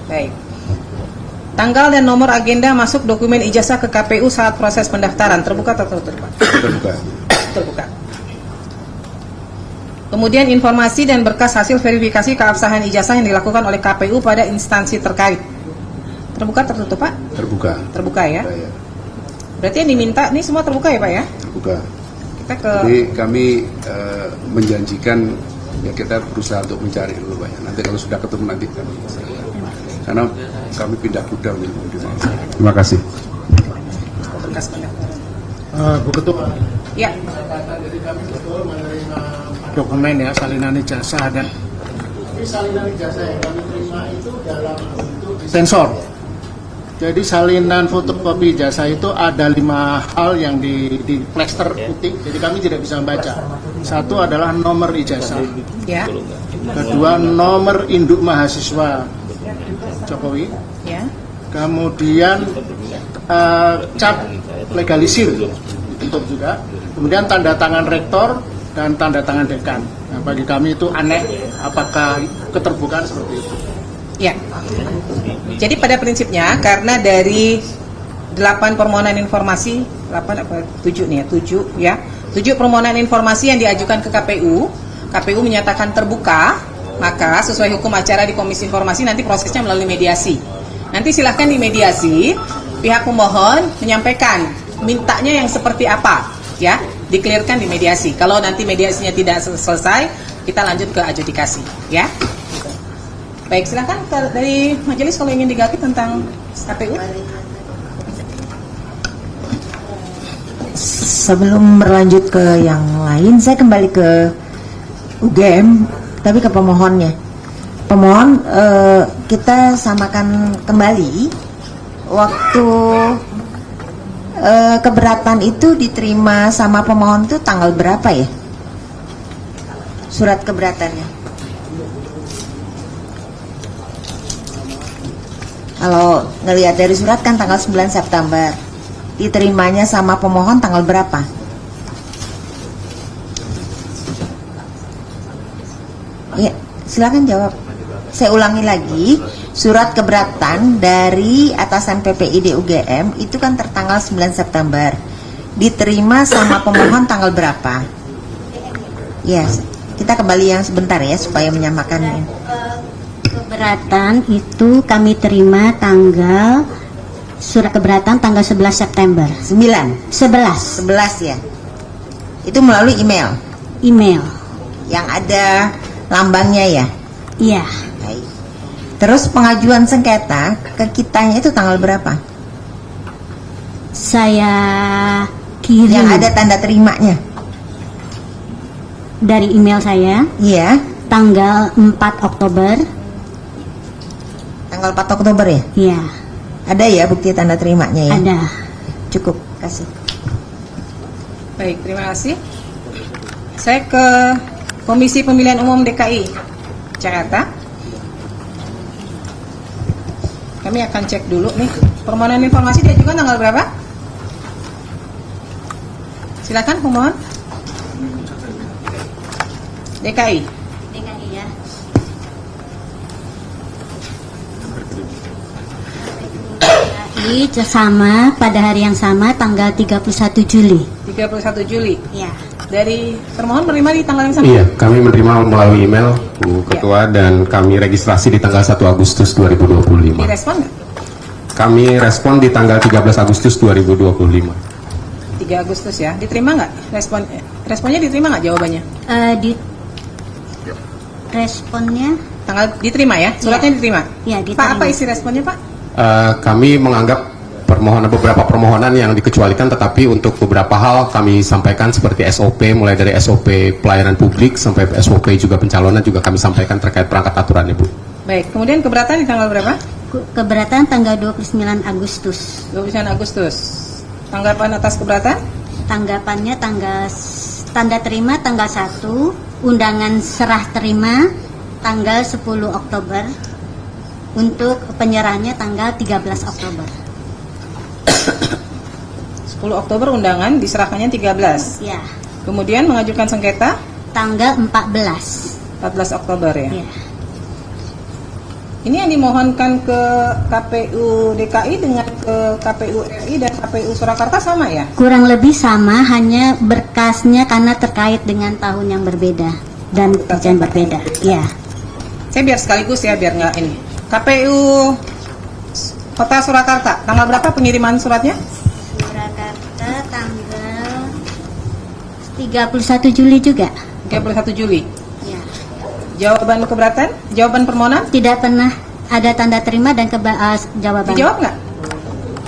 Baik. Tanggal dan nomor agenda masuk dokumen ijazah ke KPU saat proses pendaftaran terbuka tertutup Pak? terbuka. Terbuka. Kemudian informasi dan berkas hasil verifikasi keabsahan ijazah yang dilakukan oleh KPU pada instansi terkait. Terbuka tertutup Pak? Terbuka. Terbuka ya. Ya. Berarti yang diminta ini semua terbuka ya Pak ya? Terbuka. Kita ke Jadi kami menjanjikan ya kita berusaha untuk mencari dulu Pak ya. Nanti kalau sudah ketemu nanti kami karena kami pindah gudang nih. Terima kasih. berkas pendaftaran. Bu Ketua, Ya. dokumen ya salinan ijazah dan salinan ijazah yang kami terima itu dalam bentuk sensor. Jadi salinan fotokopi ijazah itu ada 5 hal yang di plester putih, jadi kami tidak bisa membaca. Satu adalah nomor ijazah, Ya. kedua nomor induk mahasiswa Jokowi, Ya. kemudian cap legalisir dibentuk juga, kemudian tanda tangan rektor dan tanda tangan dekan. Nah, bagi kami itu aneh, apakah keterbukaan seperti itu? Ya. Jadi pada prinsipnya karena dari 8 permohonan informasi, 8 apa 7 nih ya, 7 ya. 7 permohonan informasi yang diajukan ke KPU, KPU menyatakan terbuka, maka sesuai hukum acara di Komisi Informasi nanti prosesnya melalui mediasi. Nanti silahkan di mediasi, pihak pemohon menyampaikan mintanya yang seperti apa, ya, dikelirkan di mediasi. Kalau nanti mediasinya tidak selesai, kita lanjut ke adjudikasi, ya. Baik, silahkan dari majelis kalau ingin digali tentang KPU. Sebelum berlanjut ke yang lain, saya kembali ke UGM, tapi ke pemohonnya. Pemohon, kita samakan kembali waktu keberatan itu diterima sama pemohon itu tanggal berapa ya? Surat keberatannya. Kalau ngelihat dari surat kan tanggal 9 September. Diterimanya sama pemohon tanggal berapa? Ya, silakan jawab. Saya ulangi lagi, surat keberatan dari atasan PPID UGM itu kan tertanggal 9 September. Diterima sama pemohon tanggal berapa? Yes, kita kembali yang sebentar ya supaya menyamakan. Keberatan itu kami terima tanggal surat keberatan tanggal 11 September. 11 ya. Itu melalui email yang ada lambangnya ya. Iya. Baik. Terus pengajuan sengketa ke kitanya itu tanggal berapa? Saya kirim Yang ada tanda terimanya. dari email saya Iya, tanggal 4 Oktober. tanggal 4 Oktober ya. Iya, Ada ya bukti tanda terimanya ya. ada. Cukup, kasih. Baik, terima kasih. Saya ke Komisi Pemilihan Umum DKI Jakarta. Kami akan cek dulu nih permohonan informasi diajukan tanggal berapa? Silakan pemohon. DKI. DKI ya. DKI sama pada hari yang sama tanggal 31 Juli. 31 Juli. Ya. Dari termohon menerima di tanggal yang sama? Iya, kami menerima melalui email Bu Ketua dan kami registrasi di tanggal 1 Agustus 2025. Direspon nggak? Kami respon di tanggal 13 Agustus 2025. 3 Agustus ya. Diterima nggak? Responnya diterima nggak jawabannya? Di responnya Tanggal diterima ya? Suratnya diterima? ya Pak, diterima. apa isi responnya Pak? Kami menganggap beberapa permohonan yang dikecualikan, tetapi untuk beberapa hal kami sampaikan seperti SOP, mulai dari SOP pelayanan publik sampai SOP juga pencalonan juga kami sampaikan terkait perangkat aturannya, Bu. Baik, kemudian keberatan di tanggal berapa? Keberatan tanggal 29 Agustus. 29 Agustus. Tanggapan atas keberatan? Tanggapannya tanda terima tanggal 1, undangan serah terima tanggal 10 Oktober, untuk penyerahannya tanggal 13 Oktober. 10 Oktober undangan diserahkannya 13. Ya, Kemudian mengajukan sengketa tanggal 14. 14 Oktober ya. Ya. Ini yang dimohonkan ke KPU DKI dengan ke KPU RI dan KPU Surakarta sama ya? Kurang lebih sama, hanya berkasnya karena terkait dengan tahun yang berbeda dan pekerjaan berbeda. Ya. Saya biar sekaligus ya, biar nggak ini. KPU Kota Surakarta, tanggal berapa pengiriman suratnya? Surakarta tanggal 31 Juli juga. 31 Juli. Ya. Jawaban keberatan? Jawaban permohonan? Tidak pernah ada tanda terima dan jawaban. Dijawab nggak?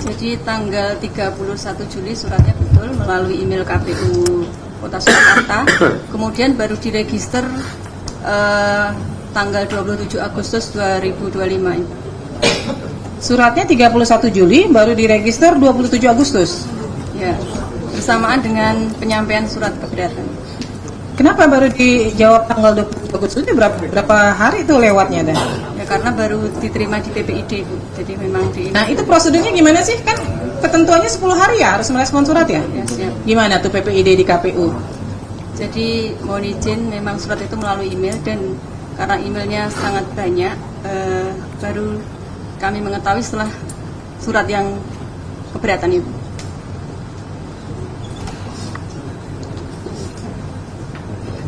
Jadi tanggal 31 Juli suratnya betul melalui email KPU Kota Surakarta, kemudian baru diregister tanggal 27 Agustus 2025. Suratnya 31 Juli, baru diregister 27 Agustus. Ya, bersamaan dengan penyampaian surat keberatan. Kenapa baru dijawab tanggal 27 Agustus? Itu berapa hari itu lewatnya dah? Ya karena baru diterima di PPID, Bu. Jadi memang di Nah, itu prosedurnya gimana sih? Kan ketentuannya 10 hari ya harus merespon surat ya? ya, siap. Gimana tuh PPID di KPU? Jadi mohon izin, memang surat itu melalui email dan karena emailnya sangat banyak, baru kami mengetahui setelah surat yang keberatan itu.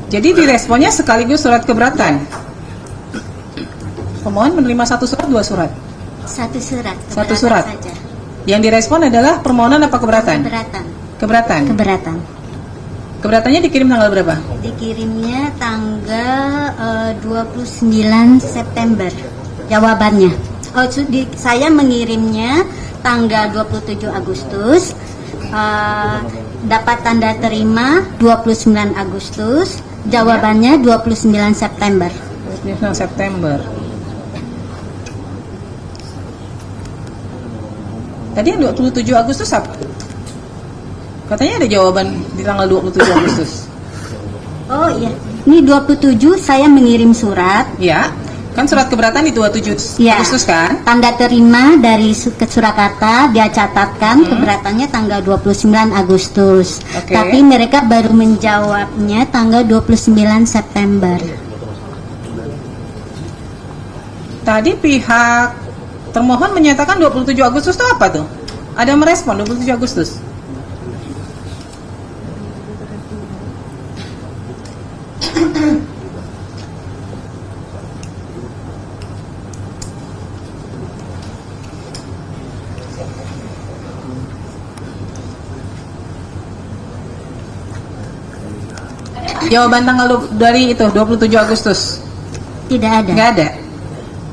Jadi diresponnya sekaligus surat keberatan. Pemohon menerima satu surat, dua surat. Satu surat. Satu keberatan surat. Saja. Yang direspon adalah permohonan apa keberatan? Keberatan. Keberatan. Keberatan. Keberatannya dikirim tanggal berapa? Dikirimnya tanggal 29 September. Jawabannya. Saya mengirimnya tanggal 27 Agustus. Dapat tanda terima 29 Agustus. Jawabannya 29 September. 29 September. Tadi yang 27 Agustus apa? Katanya ada jawaban di tanggal 27 Agustus. Oh iya, ini 27 saya mengirim surat. Ya, kan surat keberatan di 27 Ya. Agustus kan? Tanda terima dari ke Surakarta, dia catatkan keberatannya tanggal 29 Agustus. Oke. Tapi mereka baru menjawabnya tanggal 29 September. Tadi pihak termohon menyatakan 27 Agustus itu apa tuh? Ada merespon 27 Agustus? Jawaban tanggal dari itu 27 Agustus Tidak ada. nggak ada.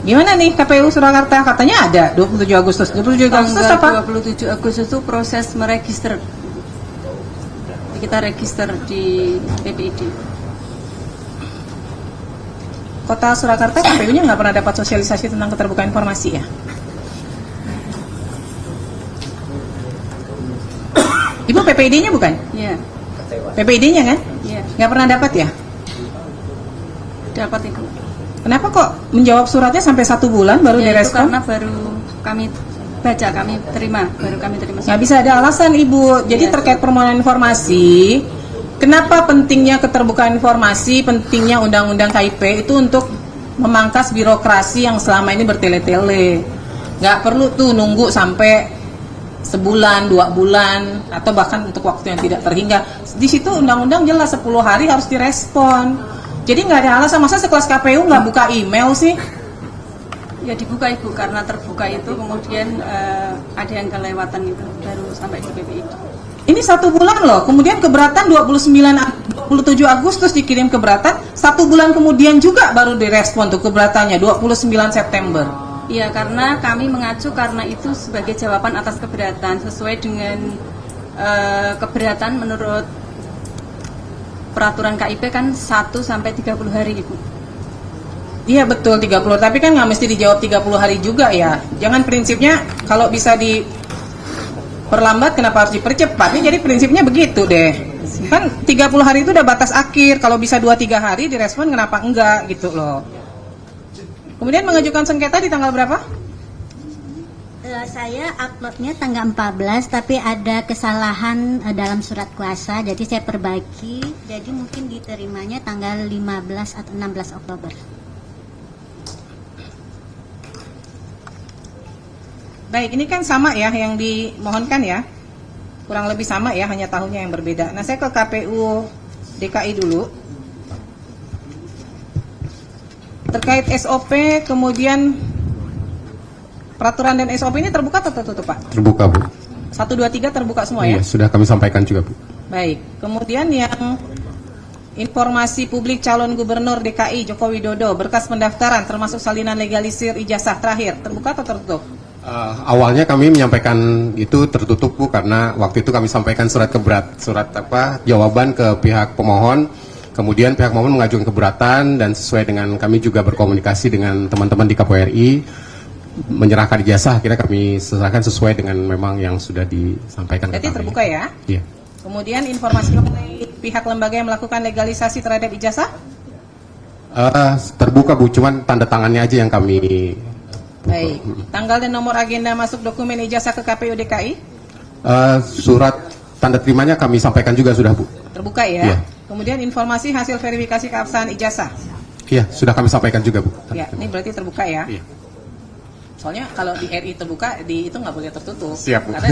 Gimana nih KPU Surakarta? Katanya ada 27 Agustus. 27 Agustus Tanggal apa? 27 Agustus itu proses meregister. Kita register di PPID. Kota Surakarta KPU-nya nggak pernah dapat sosialisasi tentang keterbukaan informasi ya? Ibu PPID-nya bukan? Ya, PPID-nya kan? ya, Nggak pernah dapat ya? dapat itu. Kenapa kok menjawab suratnya sampai 1 bulan baru Ya, itu direspon? karena baru kami baca, kami terima. Nggak bisa ada alasan Ibu. Jadi Ya. terkait permohonan informasi, kenapa pentingnya keterbukaan informasi, pentingnya undang-undang KIP itu untuk memangkas birokrasi yang selama ini bertele-tele. Nggak perlu tuh nunggu sampai sebulan, 2 bulan, atau bahkan untuk waktu yang tidak terhingga. Di situ undang-undang jelas 10 hari harus direspon. Jadi nggak ada alasan, masa sekelas KPU nggak buka email sih? Ya dibuka Ibu, karena terbuka itu kemudian ada yang kelewatan itu baru sampai ke PPI. Ini 1 bulan loh, kemudian keberatan 27 Agustus dikirim keberatan, 1 bulan kemudian juga baru direspon tuh keberatannya 29 September. Iya, karena kami mengacu karena itu sebagai jawaban atas keberatan sesuai dengan keberatan menurut peraturan KIP kan 1 sampai 30 hari Ibu. Iya betul 30, tapi kan nggak mesti dijawab 30 hari juga ya. Jangan prinsipnya kalau bisa diperlambat kenapa harus dipercepat? Ini jadi prinsipnya begitu deh. Kan 30 hari itu udah batas akhir, kalau bisa 2-3 hari direspon kenapa enggak gitu loh. Kemudian mengajukan sengketa di tanggal berapa? Saya uploadnya tanggal 14, tapi ada kesalahan dalam surat kuasa, jadi saya perbaiki. Jadi mungkin diterimanya tanggal 15 atau 16 Oktober. Baik, ini kan sama ya yang dimohonkan ya. Kurang lebih sama ya, hanya tahunnya yang berbeda. Nah, saya ke KPU DKI dulu. Terkait SOP, kemudian peraturan dan SOP ini terbuka atau tertutup, Pak? Terbuka, Bu. 1, 2, 3 terbuka semua ya? Iya, sudah kami sampaikan juga, Bu. Baik, kemudian yang informasi publik calon gubernur DKI Joko Widodo, berkas pendaftaran termasuk salinan legalisir ijazah terakhir, terbuka atau tertutup? Awalnya kami menyampaikan itu tertutup, Bu, karena waktu itu kami sampaikan surat jawaban ke pihak pemohon. Kemudian pihak pemohon mengajukan keberatan dan sesuai dengan kami juga berkomunikasi dengan teman-teman di KPRI menyerahkan ijazah, akhirnya kami serahkan sesuai dengan memang yang sudah disampaikan. Jadi terbuka ya? Iya. Kemudian informasi mengenai pihak lembaga yang melakukan legalisasi terhadap ijazah? Terbuka, Bu, cuman tanda tangannya aja yang kami. Baik. Tanggal dan nomor agenda masuk dokumen ijazah ke KPU DKI? Surat tanda terimanya kami sampaikan juga sudah, Bu. Terbuka ya? Iya. Kemudian informasi hasil verifikasi keabsahan ijazah? Iya, sudah kami sampaikan juga, Bu. Ya, ini berarti terbuka ya? Iya. Soalnya kalau di RI terbuka, di itu nggak boleh tertutup. Siap, Bu. Karena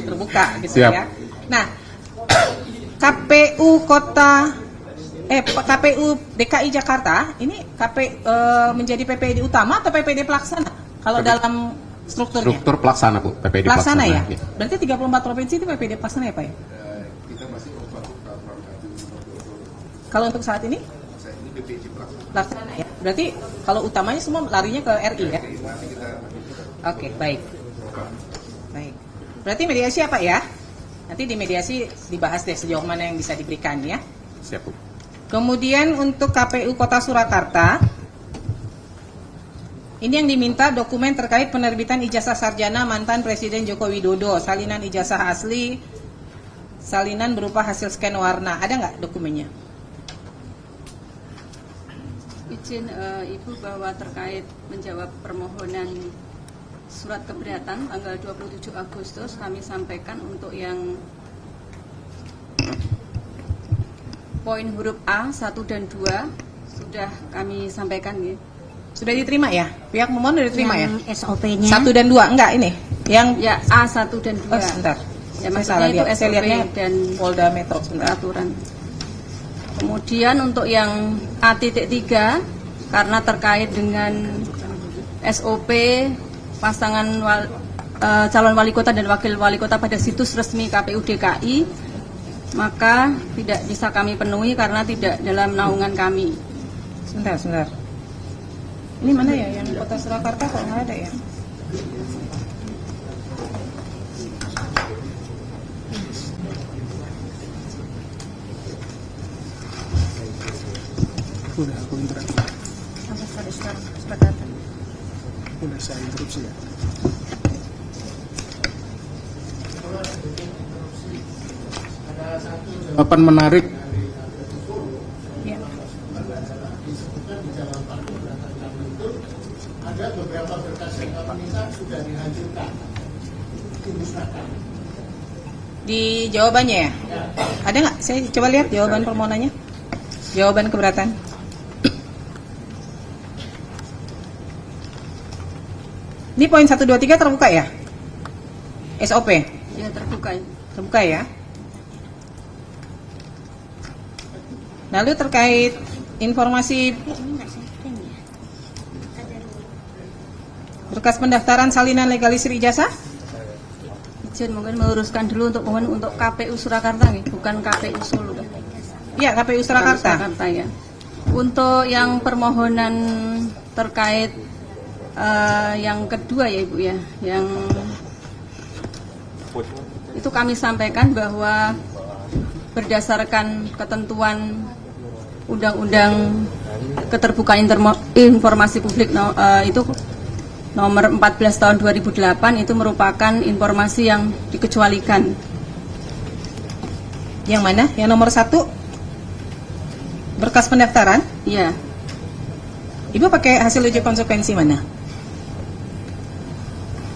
terbuka gitu Siap. ya. Nah, KPU DKI Jakarta ini menjadi PPD utama atau PPD pelaksana? Kalau dalam strukturnya? Struktur pelaksana, Bu. PPD Pelaksana ya? Iya. Berarti 34 provinsi itu PPD pelaksana ya, Pak ya? Kalau untuk saat ini? Pelaksana ya? Berarti kalau utamanya semua larinya ke RI ya? Oke, baik. Baik. Berarti mediasi apa ya? Nanti di mediasi dibahas deh sejauh mana yang bisa diberikan ya. Siap, Bu. Kemudian untuk KPU Kota Surakarta, ini yang diminta dokumen terkait penerbitan ijazah sarjana mantan Presiden Joko Widodo, salinan ijazah asli, salinan berupa hasil scan warna. Ada nggak dokumennya? Izin Ibu bahwa terkait menjawab permohonan surat keberatan tanggal 27 Agustus kami sampaikan untuk yang poin huruf A 1 dan 2 sudah kami sampaikan ya. Sudah diterima ya? Pihak pemohon sudah diterima ya? SOP-nya 1 dan 2 enggak ini? Yang Ya A 1 dan 2. oh, sebentar. Ya, Saya maksudnya salah itu lihat. Saya SOP lihatnya dan Polda Metro sebentar. peraturan. Kemudian untuk yang A.3 karena terkait dengan SOP pasangan calon wali kota dan wakil wali kota pada situs resmi KPU DKI, maka tidak bisa kami penuhi karena tidak dalam naungan kami. Sebentar. Ini mana ya yang Kota Surakarta kok nggak ada ya? Udah aku interupsi. Surakarta. Udah saya interupsi ya. Jawaban menarik. Ya. Ada beberapa berkas yang kami minta sudah dihancurkan. Di jawabannya ya? Ada nggak? Saya coba lihat jawaban permohonannya. Jawaban keberatan. Ini poin 1, 2, 3 terbuka ya? SOP? Ya, terbuka. Terbuka ya. Lalu terkait informasi berkas pendaftaran salinan legalisir ijazah? Izin mungkin meluruskan dulu untuk KPU Surakarta, bukan KPU Solo. Iya, KPU Surakarta. Surakarta ya. Untuk yang permohonan terkait yang kedua ya Ibu ya, yang itu kami sampaikan bahwa berdasarkan ketentuan Undang-Undang Keterbukaan Informasi Publik itu nomor 14 tahun 2008 itu merupakan informasi yang dikecualikan. Yang mana? Yang nomor 1? Berkas pendaftaran? Iya. Ibu pakai hasil uji konsekuensi mana?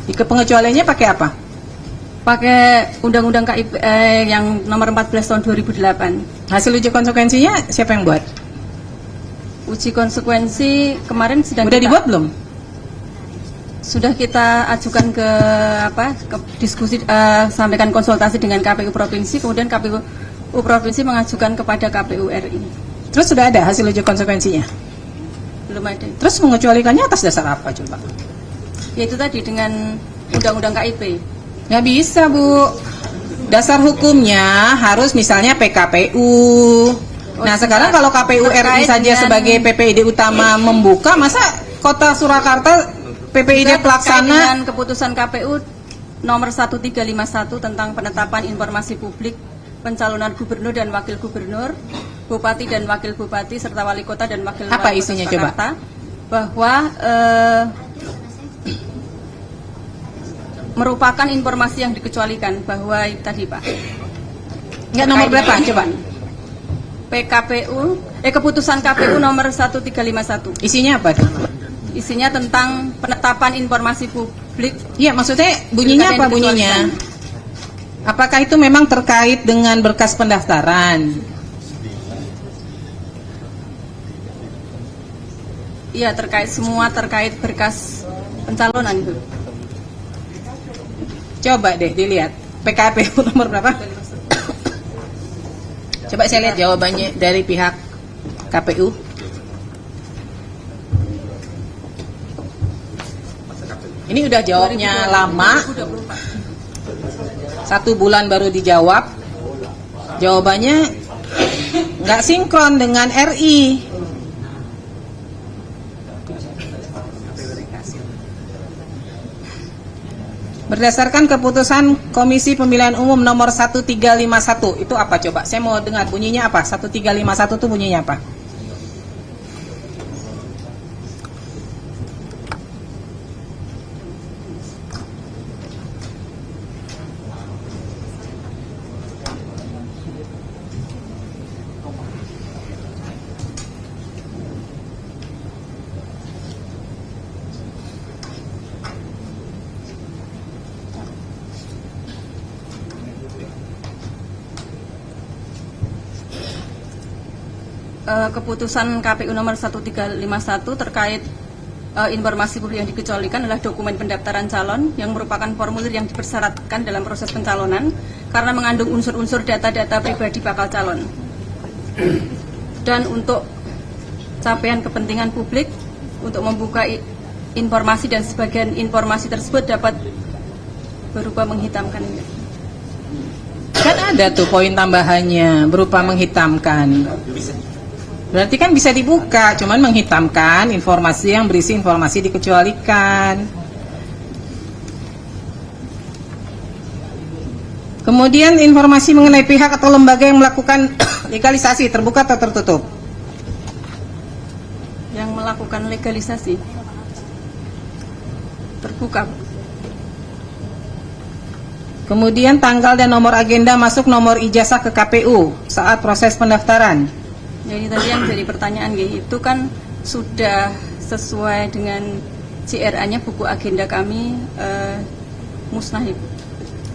Jika pengecualiannya pakai apa? Pakai Undang-Undang KIP yang nomor 14 tahun 2008. Hasil uji konsekuensinya siapa yang buat? Uji konsekuensi kemarin Udah dibuat belum? Sudah kita ajukan ke diskusi, sampaikan konsultasi dengan KPU Provinsi, kemudian KPU Provinsi mengajukan kepada KPU RI. Terus sudah ada hasil uji konsekuensinya? Belum ada. Terus mengecualikannya atas dasar apa coba? Yaitu tadi dengan Undang-Undang KIP. Nggak bisa Bu. Dasar hukumnya harus misalnya PKPU. Nah sekarang kalau KPU RI saja sebagai PPID utama membuka, masa Kota Surakarta PPID pelaksana dengan keputusan KPU nomor 1351 tentang penetapan informasi publik pencalonan gubernur dan wakil gubernur, bupati dan wakil bupati serta wali kota dan wakil wali apa kota isinya Surakarta, coba? Bahwa merupakan informasi yang dikecualikan, bahwa tadi Pak. Enggak, nomor berapa coba? PKPU keputusan KPU nomor 1351. Isinya apa tuh? Isinya tentang penetapan informasi publik. Iya, maksudnya bunyinya apa bunyinya? Apakah itu memang terkait dengan berkas pendaftaran? Iya, terkait berkas pencalonan itu. Coba deh dilihat PKPU nomor berapa? Coba saya lihat jawabannya dari pihak KPU. Ini udah jawabnya lama, 1 bulan baru dijawab. Jawabannya nggak sinkron dengan RI. Berdasarkan keputusan Komisi Pemilihan Umum nomor 1351, itu apa coba? Saya mau dengar bunyinya apa? 1351 itu bunyinya apa? Keputusan KPU nomor 1351 terkait informasi publik yang dikecualikan adalah dokumen pendaftaran calon yang merupakan formulir yang dipersyaratkan dalam proses pencalonan karena mengandung unsur-unsur data-data pribadi bakal calon. Dan untuk capaian kepentingan publik untuk membuka informasi dan sebagian informasi tersebut dapat berupa menghitamkan. Kan ada tuh poin tambahannya berupa menghitamkan. Berarti kan bisa dibuka, cuman menghitamkan informasi yang berisi informasi dikecualikan. Kemudian informasi mengenai pihak atau lembaga yang melakukan legalisasi terbuka atau tertutup? Yang melakukan legalisasi terbuka. Kemudian tanggal dan nomor agenda masuk nomor ijazah ke KPU saat proses pendaftaran. Jadi tadi yang jadi pertanyaan itu kan sudah sesuai dengan CRA-nya, buku agenda kami musnah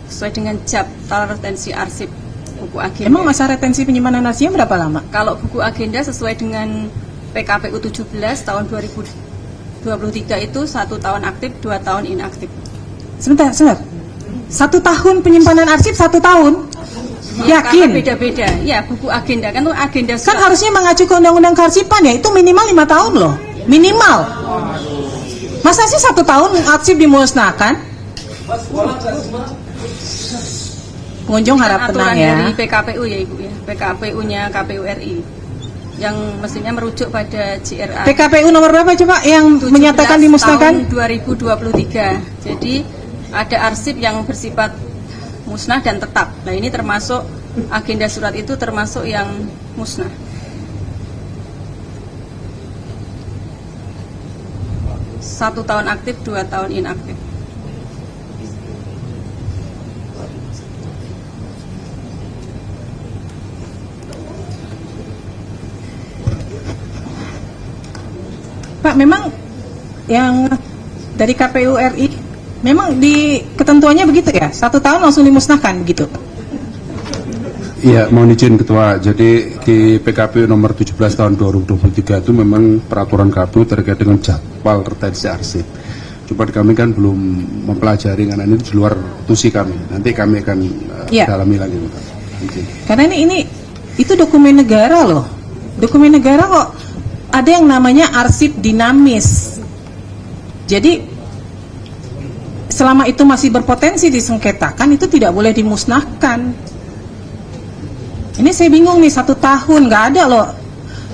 sesuai dengan daftar retensi arsip buku agenda. Emang masa retensi penyimpanan arsipnya berapa lama? Kalau buku agenda sesuai dengan PKPU 17 tahun 2023 itu 1 tahun aktif, 2 tahun inaktif. Sebentar. 1 tahun penyimpanan arsip 1 tahun? Yakin? Karena beda-beda. Ya, buku agenda kan tuh agenda Kan surat. harusnya mengacu ke undang-undang kearsipan ya, itu minimal 5 tahun loh. Minimal. Masa sih 1 tahun arsip dimusnahkan? Pengunjung harap tenang aturan ya. dari PKPU ya Ibu ya. PKPU-nya KPU RI. Yang mestinya merujuk pada JRA. PKPU nomor berapa coba yang 17 menyatakan dimusnahkan? tahun 2023. Jadi ada arsip yang bersifat musnah dan tetap. Nah ini termasuk agenda surat itu termasuk yang musnah. Satu tahun aktif, 2 tahun inaktif. Pak, memang yang dari KPU RI memang di ketentuannya begitu ya? 1 tahun langsung dimusnahkan begitu? Iya, mohon izin Ketua. Jadi di PKPU nomor 17 tahun 2023 itu memang peraturan KPU terkait dengan jadwal retensi arsip. Cuma kami kan belum mempelajari karena ini di luar tusi kami. Nanti kami akan Iya. dalami lagi. Pak. Izin. Karena ini itu dokumen negara loh. Dokumen negara kok ada yang namanya arsip dinamis. Jadi selama itu masih berpotensi disengketakan itu tidak boleh dimusnahkan. Ini saya bingung nih, 1 tahun nggak ada loh.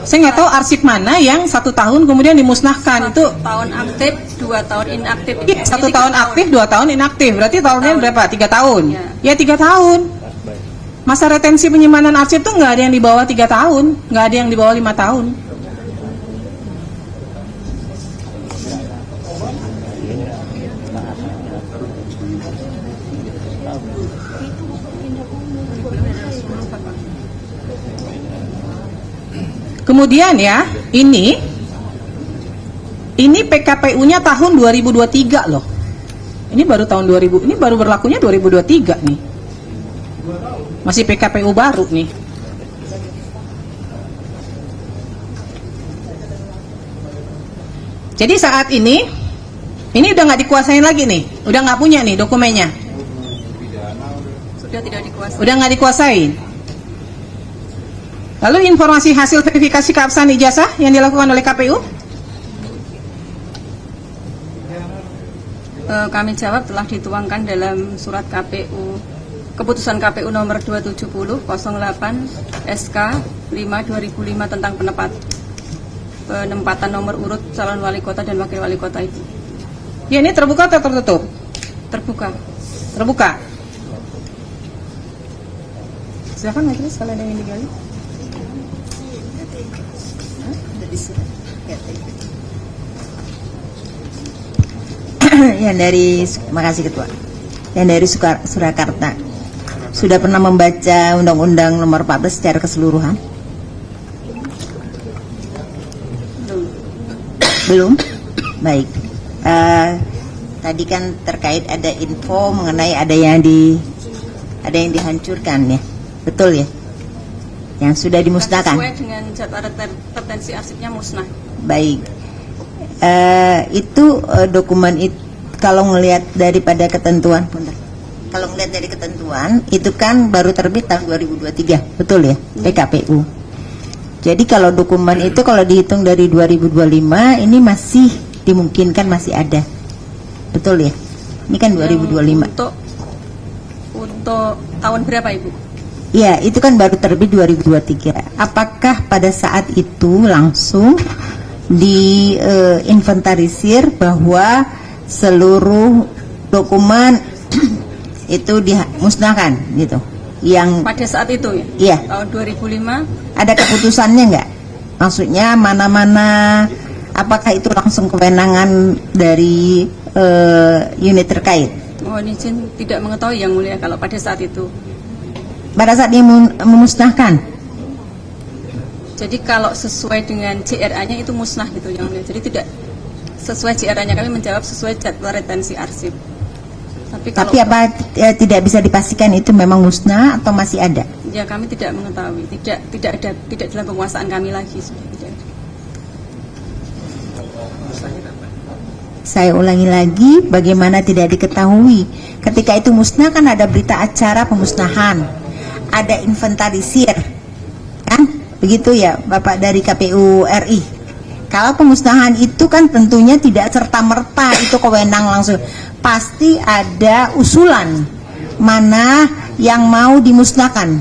Saya nggak tahu arsip mana yang 1 tahun kemudian dimusnahkan. Itu 1 tahun aktif, 2 tahun inaktif. iya, 1 Jadi tahun 3 aktif, 2 tahun inaktif. Berarti tahunnya berapa? 3 tahun. Ya 3 tahun. Masa retensi penyimpanan arsip tuh nggak ada yang di bawah 3 tahun, nggak ada yang di bawah 5 tahun. Kemudian ya, ini PKPU-nya tahun 2023 loh. Ini baru tahun 2000, ini baru berlakunya 2023 nih. Masih PKPU baru nih. Jadi saat ini udah nggak dikuasain lagi nih, udah nggak punya nih dokumennya, Sudah tidak dikuasai. udah nggak dikuasain. Lalu informasi hasil verifikasi keabsahan ijazah yang dilakukan oleh KPU? Kami jawab telah dituangkan dalam surat KPU, keputusan KPU nomor 270 08 SK 5/2005 tentang penempatan nomor urut calon wali kota dan wakil wali kota itu. Ya, ini terbuka atau tertutup? Terbuka. Terbuka. Silakan majelis kalau ada yang ingin digali. Yang dari, makasih Ketua. Yang dari Surakarta, sudah pernah membaca Undang-Undang Nomor 14 secara keseluruhan? Belum? Baik. Tadi kan terkait ada info mengenai ada yang dihancurkan ya, betul ya? Yang sudah dimusnahkan. Sesuai dengan jadwal retensi arsipnya musnah. Baik. Itu dokumen itu kalau ngelihat daripada ketentuan, kalau ngelihat dari ketentuan itu kan baru terbit tahun 2023, betul ya? PKPU. Jadi kalau dokumen itu kalau dihitung dari 2025 ini masih dimungkinkan masih ada, betul ya? Ini kan 2025. Untuk tahun berapa Ibu? Ya, itu kan baru terbit 2023. Apakah pada saat itu langsung diinventarisir bahwa seluruh dokumen itu dimusnahkan gitu? Yang Pada saat itu ya? Iya. Tahun 2005. Ada keputusannya nggak? Maksudnya mana-mana, apakah itu langsung kewenangan dari unit terkait? Mohon izin tidak mengetahui Yang Mulia kalau pada saat itu. Pada saat dia memusnahkan? Jadi kalau sesuai dengan JRA-nya itu musnah gitu Yang Mulia. Jadi tidak sesuai JRA-nya, kami menjawab sesuai jadwal retensi arsip. Tapi apa tidak bisa dipastikan itu memang musnah atau masih ada? Ya kami tidak mengetahui, tidak dalam penguasaan kami lagi sudah tidak ada. Saya ulangi lagi, bagaimana tidak diketahui Ketika itu musnah kan ada berita acara pemusnahan, ada inventarisir, kan? Begitu ya Bapak dari KPU RI. Kalau pemusnahan itu kan tentunya tidak serta-merta itu kewenang langsung. Pasti ada usulan mana yang mau dimusnahkan.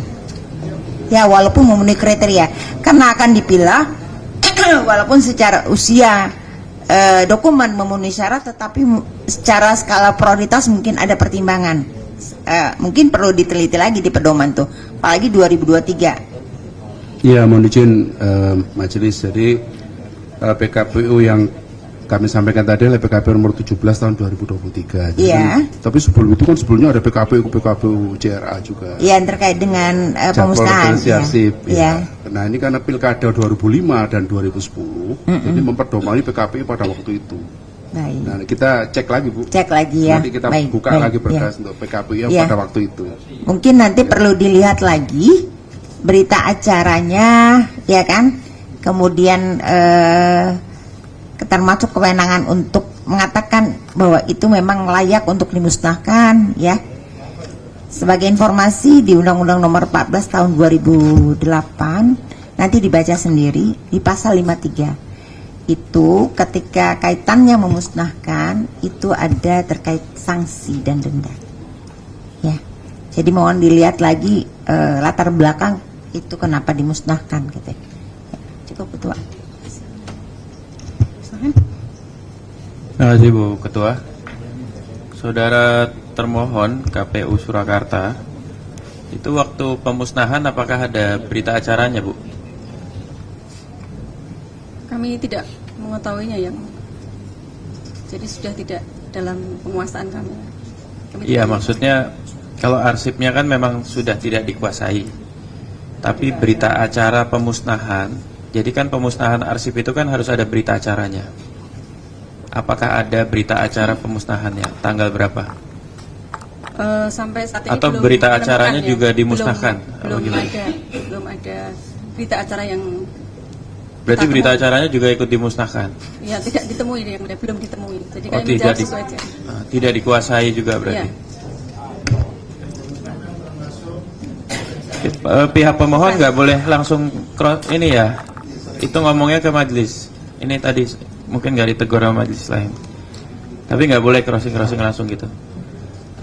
Ya walaupun memenuhi kriteria. Karena akan dipilah walaupun secara usia dokumen memenuhi syarat, tetapi secara skala prioritas mungkin ada pertimbangan. Mungkin perlu diteliti lagi di pedoman tuh. Apalagi 2023. Ya, mohon izin majelis. Jadi PKPU yang kami sampaikan tadi adalah PKPU nomor 17 tahun 2023. Iya. Tapi sebelum itu kan sebelumnya ada PKPU JRA juga. Iya, terkait dengan Jadwal pemusnahan. referensi Ya. ya. Nah, ini karena pilkada 2005 dan 2010, jadi memperdomani PKPU pada waktu itu. Baik. Nah, kita cek lagi, Bu. Cek lagi ya. Nanti kita Baik, buka baik, lagi berkas ya. untuk PKPU yang Ya. pada waktu itu. Mungkin nanti perlu dilihat lagi berita acaranya, ya kan? Kemudian termasuk kewenangan untuk mengatakan bahwa itu memang layak untuk dimusnahkan, ya. Sebagai informasi di Undang-Undang Nomor 14 Tahun 2008 nanti dibaca sendiri di pasal 53. Itu ketika kaitannya memusnahkan itu ada terkait sanksi dan denda. Ya. Jadi mohon dilihat lagi latar belakang itu kenapa dimusnahkan gitu. Ya. Cukup Ketua. Terima kasih Bu Ketua. Saudara termohon KPU Surakarta, itu waktu pemusnahan apakah ada berita acaranya, Bu? Kami tidak mengetahuinya yang, jadi sudah tidak dalam penguasaan kami. Iya, maksudnya kalau arsipnya kan memang sudah tidak dikuasai, tapi berita acara pemusnahan, jadi kan pemusnahan arsip itu kan harus ada berita acaranya. Apakah ada berita acara pemusnahannya? Tanggal berapa? Sampai saat ini Atau belum berita menemukan acaranya ya. juga dimusnahkan? Belum Apa gimana? ada berita acara yang. Berarti kita berita temui. acaranya juga ikut dimusnahkan? Ya, tidak ditemui, yang belum ditemui. Jadi Oh, kami tidak menjawab sesuai aja. tidak dikuasai juga berarti. Iya. Pihak pemohon nggak boleh langsung ini ya, itu ngomongnya ke majelis. Ini tadi mungkin nggak ditegur sama majelis lain, tapi nggak boleh crossing langsung gitu.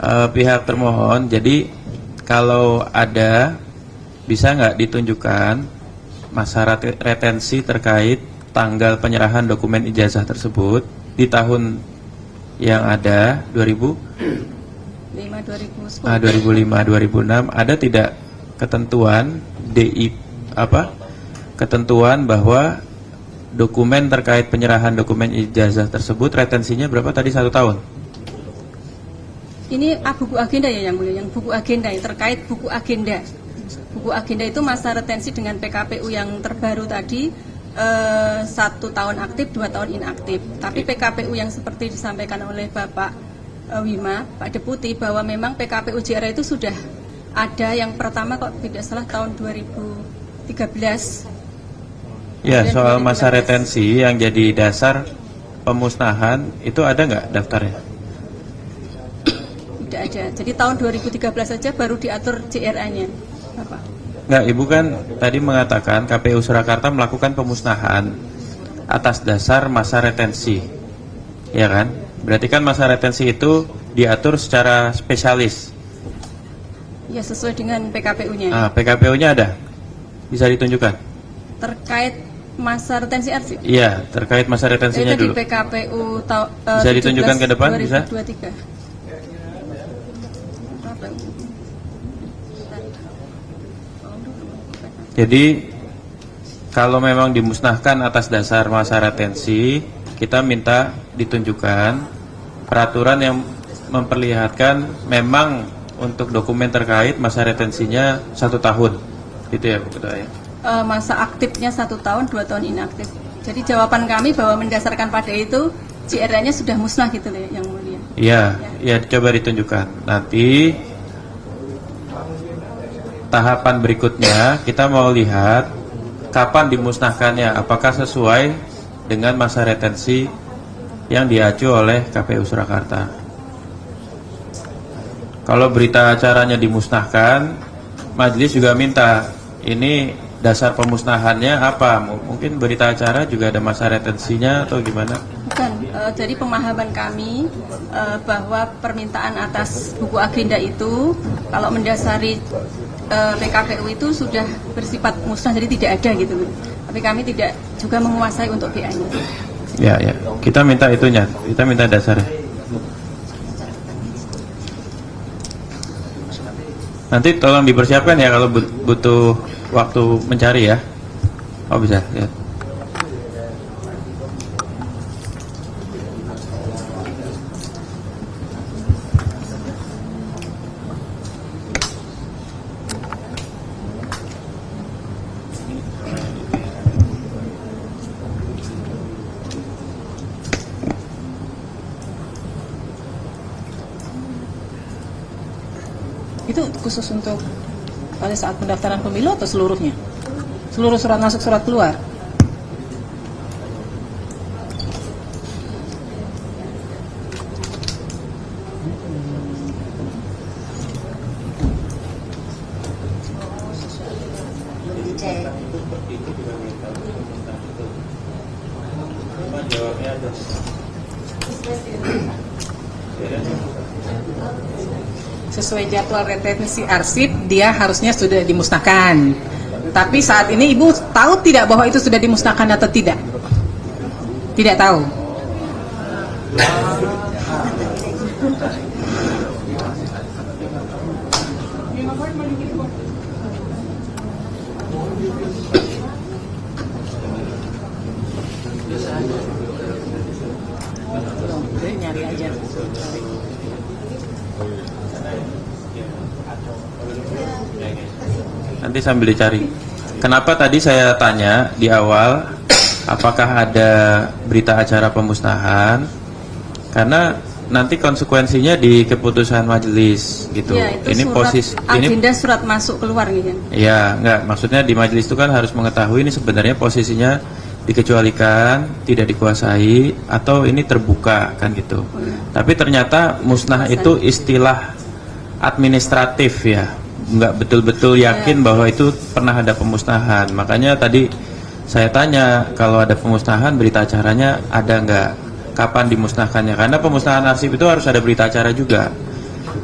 Pihak termohon, jadi kalau ada bisa nggak ditunjukkan masa retensi terkait tanggal penyerahan dokumen ijazah tersebut di tahun yang ada 2005, 2010. 2005, 2006 ada tidak ketentuan ketentuan bahwa dokumen terkait penyerahan dokumen ijazah tersebut retensinya berapa tadi, 1 tahun? Ini buku agenda ya yang mulia, yang buku agenda yang terkait buku agenda. Buku agenda itu masa retensi dengan PKPU yang terbaru tadi 1 tahun aktif, 2 tahun inaktif. Tapi PKPU yang seperti disampaikan oleh Bapak Wima, Pak Deputi, bahwa memang PKPU JRA itu sudah ada yang pertama kok tidak salah tahun 2013. Ya, Kemudian soal masa 2016. retensi yang jadi dasar pemusnahan itu ada nggak daftarnya? Tidak ada. Jadi tahun 2013 saja baru diatur JRA-nya, Bapak. Nggak, Ibu kan tadi mengatakan KPU Surakarta melakukan pemusnahan atas dasar masa retensi, ya kan? Berarti kan masa retensi itu diatur secara spesialis. Ya, sesuai dengan PKPU-nya. Nah, PKPU-nya ada? Bisa ditunjukkan? Terkait masa retensi arsip. Iya, terkait masa retensinya Itu di dulu. PKPU Bisa ditunjukkan ke depan, bisa? 2023. Jadi kalau memang dimusnahkan atas dasar masa retensi, kita minta ditunjukkan peraturan yang memperlihatkan memang untuk dokumen terkait masa retensinya 1 tahun, gitu ya Bu Ketua ya. Masa aktifnya 1 tahun, 2 tahun inaktif. Jadi jawaban kami bahwa mendasarkan pada itu JRA-nya sudah musnah gitu loh yang mulia. Iya, ya coba ditunjukkan. Nanti tahapan berikutnya kita mau lihat kapan dimusnahkannya, apakah sesuai dengan masa retensi yang diacu oleh KPU Surakarta. kalau berita acaranya dimusnahkan, majelis juga minta ini dasar pemusnahannya apa? Mungkin berita acara juga ada masa retensinya atau gimana? Bukan, jadi pemahaman kami bahwa permintaan atas buku agenda itu kalau mendasari PKPU itu sudah bersifat musnah, jadi tidak ada gitu. Tapi kami tidak juga menguasai untuk BA-nya. Ya, ya. Kita minta itunya, kita minta dasarnya. Nanti tolong dipersiapkan ya kalau butuh waktu mencari ya. Oh bisa, ya. Itu khusus untuk pada saat pendaftaran pemilu atau seluruhnya? Seluruh surat masuk, surat keluar? Sesuai jadwal retensi arsip, dia harusnya sudah dimusnahkan. Tapi saat ini Ibu tahu tidak bahwa itu sudah dimusnahkan atau tidak? Tidak tahu. Nyari aja. Nanti sambil dicari. Kenapa tadi saya tanya di awal apakah ada berita acara pemusnahan? Karena nanti konsekuensinya di keputusan majelis gitu. Ya, itu ini surat posisi agenda ini surat masuk keluar gitu kan. ya enggak, maksudnya di majelis itu kan harus mengetahui ini sebenarnya posisinya dikecualikan, tidak dikuasai atau ini terbuka kan gitu. Tapi ternyata musnah itu istilah administratif ya. Nggak betul-betul yakin bahwa itu pernah ada pemusnahan. Makanya tadi saya tanya kalau ada pemusnahan berita acaranya ada nggak, kapan dimusnahkannya, karena pemusnahan arsip itu harus ada berita acara juga.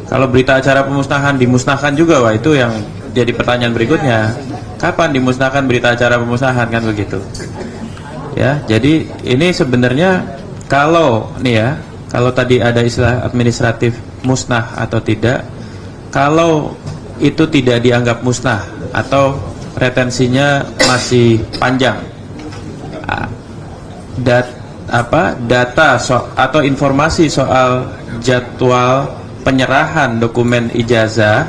Kalau berita acara pemusnahan dimusnahkan juga, wah itu yang jadi pertanyaan berikutnya, kapan dimusnahkan berita acara pemusnahan, kan begitu ya. Jadi ini sebenarnya kalau nih ya, kalau tadi ada istilah administratif musnah atau tidak, kalau itu tidak dianggap musnah atau retensinya masih panjang, data atau informasi soal jadwal penyerahan dokumen ijazah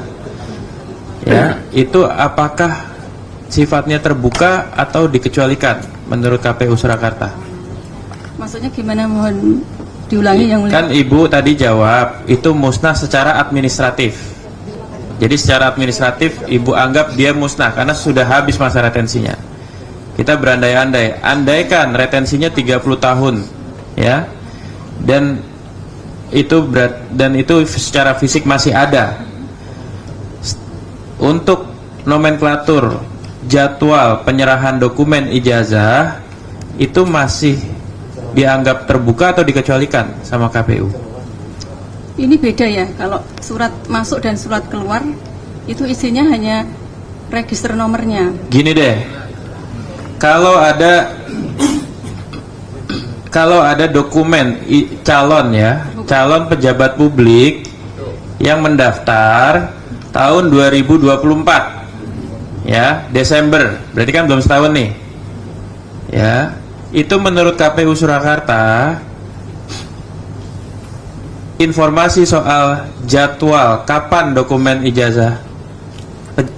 ya, itu apakah sifatnya terbuka atau dikecualikan menurut KPU Surakarta? Maksudnya gimana, mohon diulangi yang mulia. Kan Ibu tadi jawab itu musnah secara administratif. Jadi secara administratif Ibu anggap dia musnah karena sudah habis masa retensinya. Kita berandai-andai, andaikan retensinya 30 tahun ya. Dan itu secara fisik masih ada. Untuk nomenklatur jadwal penyerahan dokumen ijazah itu masih dianggap terbuka atau dikecualikan sama KPU? Ini beda ya, kalau surat masuk dan surat keluar itu isinya hanya register nomornya. Gini deh, kalau ada dokumen calon ya, calon pejabat publik yang mendaftar tahun 2024 ya, Desember, berarti kan belum setahun nih ya, itu menurut KPU Surakarta informasi soal jadwal kapan dokumen ijazah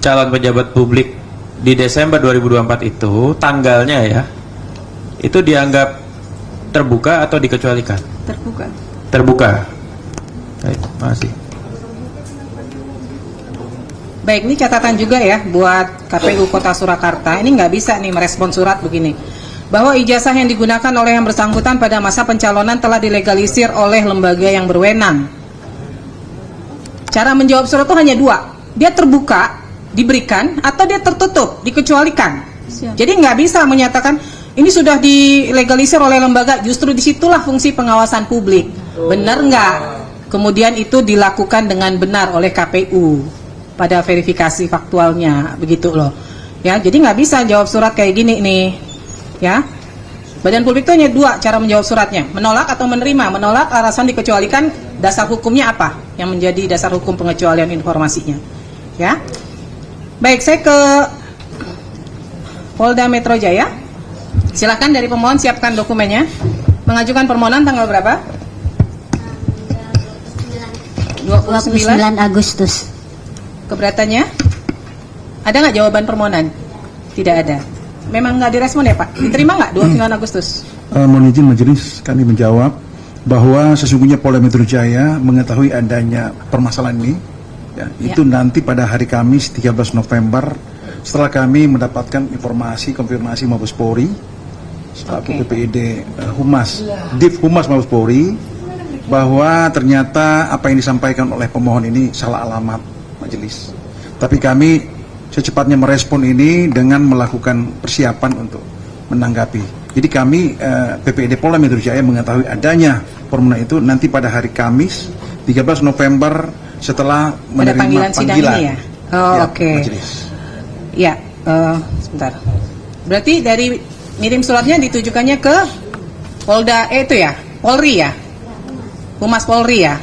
calon pejabat publik di Desember 2024 itu tanggalnya ya, itu dianggap terbuka atau dikecualikan? Terbuka. Terbuka. Baik, makasih. Baik, ini catatan juga ya buat KPU Kota Surakarta. Ini nggak bisa nih merespon surat begini, bahwa ijazah yang digunakan oleh yang bersangkutan pada masa pencalonan telah dilegalisir oleh lembaga yang berwenang. cara menjawab surat itu hanya dua. Dia terbuka, diberikan, atau dia tertutup, dikecualikan. Siap. Jadi nggak bisa menyatakan ini sudah dilegalisir oleh lembaga, justru disitulah fungsi pengawasan publik. Benar nggak? Kemudian itu dilakukan dengan benar oleh KPU pada verifikasi faktualnya, begitu loh. Ya, jadi nggak bisa jawab surat kayak gini nih, ya. Badan publik itu hanya dua cara menjawab suratnya, menolak atau menerima. Menolak alasan dikecualikan, dasar hukumnya apa yang menjadi dasar hukum pengecualian informasinya, ya. Baik, saya ke Polda Metro Jaya. Silakan dari pemohon siapkan dokumennya. Mengajukan permohonan tanggal berapa? 29 Agustus. Keberatannya? Ada nggak jawaban permohonan? Tidak ada. Memang nggak direspon ya Pak? Diterima nggak 29 Agustus? Mohon izin majelis, kami menjawab bahwa sesungguhnya Polda Metro Jaya mengetahui adanya permasalahan ini. Ya, itu nanti pada hari Kamis 13 November setelah kami mendapatkan informasi konfirmasi Mabes Polri selaku PPID Humas, Div Humas Mabes Polri, bahwa ternyata apa yang disampaikan oleh pemohon ini salah alamat majelis. Tapi kami secepatnya merespon ini dengan melakukan persiapan untuk menanggapi. Jadi kami PPID Polda Metro Jaya mengetahui adanya permohonan itu nanti pada hari Kamis 13 November setelah menerima panggilan sidang ini ya? Oh, ya, oke. majelis. Ya, sebentar. Berarti dari ngirim suratnya ditujukannya ke Polda itu ya, Polri ya, Humas Polri ya.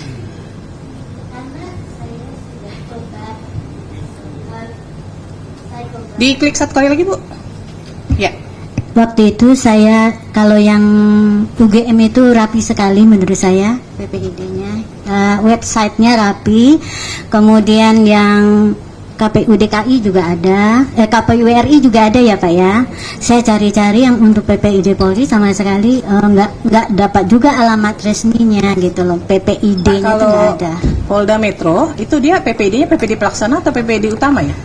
Diklik satu kali lagi Bu. Ya. Waktu itu saya, kalau yang UGM itu rapi sekali menurut saya, PPID-nya, websitenya rapi, kemudian yang KPU DKI juga ada, KPU RI juga ada ya Pak ya. Saya cari-cari yang untuk PPID Polri sama sekali nggak dapat juga alamat resminya gitu loh, PPID-nya itu nggak ada. Polda Metro itu dia PPID-nya PPID pelaksana atau PPID utama ya?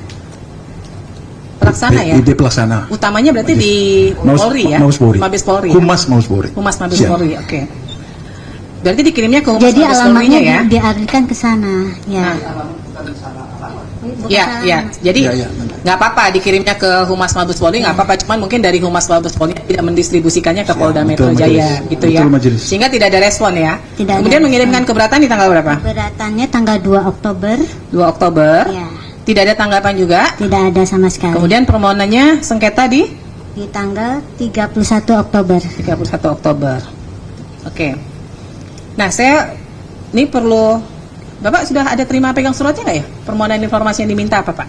Pelaksana ya? PPID pelaksana. Utamanya berarti di Polri ya? Mabes Polri. Mabes Polri. Humas Mabes Polri. Humas Mabes Siap. Polri, oke. Berarti dikirimnya ke Humas Jadi Mabes alamatnya Polri-nya ya? dialihkan ke sana, ya. Ya. Jadi nggak apa-apa dikirimnya ke Humas Mabes Polri, nggak apa-apa. Cuman mungkin dari Humas Mabes Polri tidak mendistribusikannya ke Polda Metro betul, Jaya, majelis. gitu Betul, ya. majelis. Sehingga tidak ada respon ya. Tidak Kemudian ada mengirimkan keberatan di tanggal berapa? Keberatannya tanggal 2 Oktober. 2 Oktober. Ya. Tidak ada tanggapan juga. Tidak ada sama sekali. Kemudian permohonannya sengketa di tanggal 31 Oktober. 31 Oktober. Oke. Nah, saya ini perlu, Bapak sudah ada terima pegang suratnya nggak ya? Permohonan informasi yang diminta apa Pak?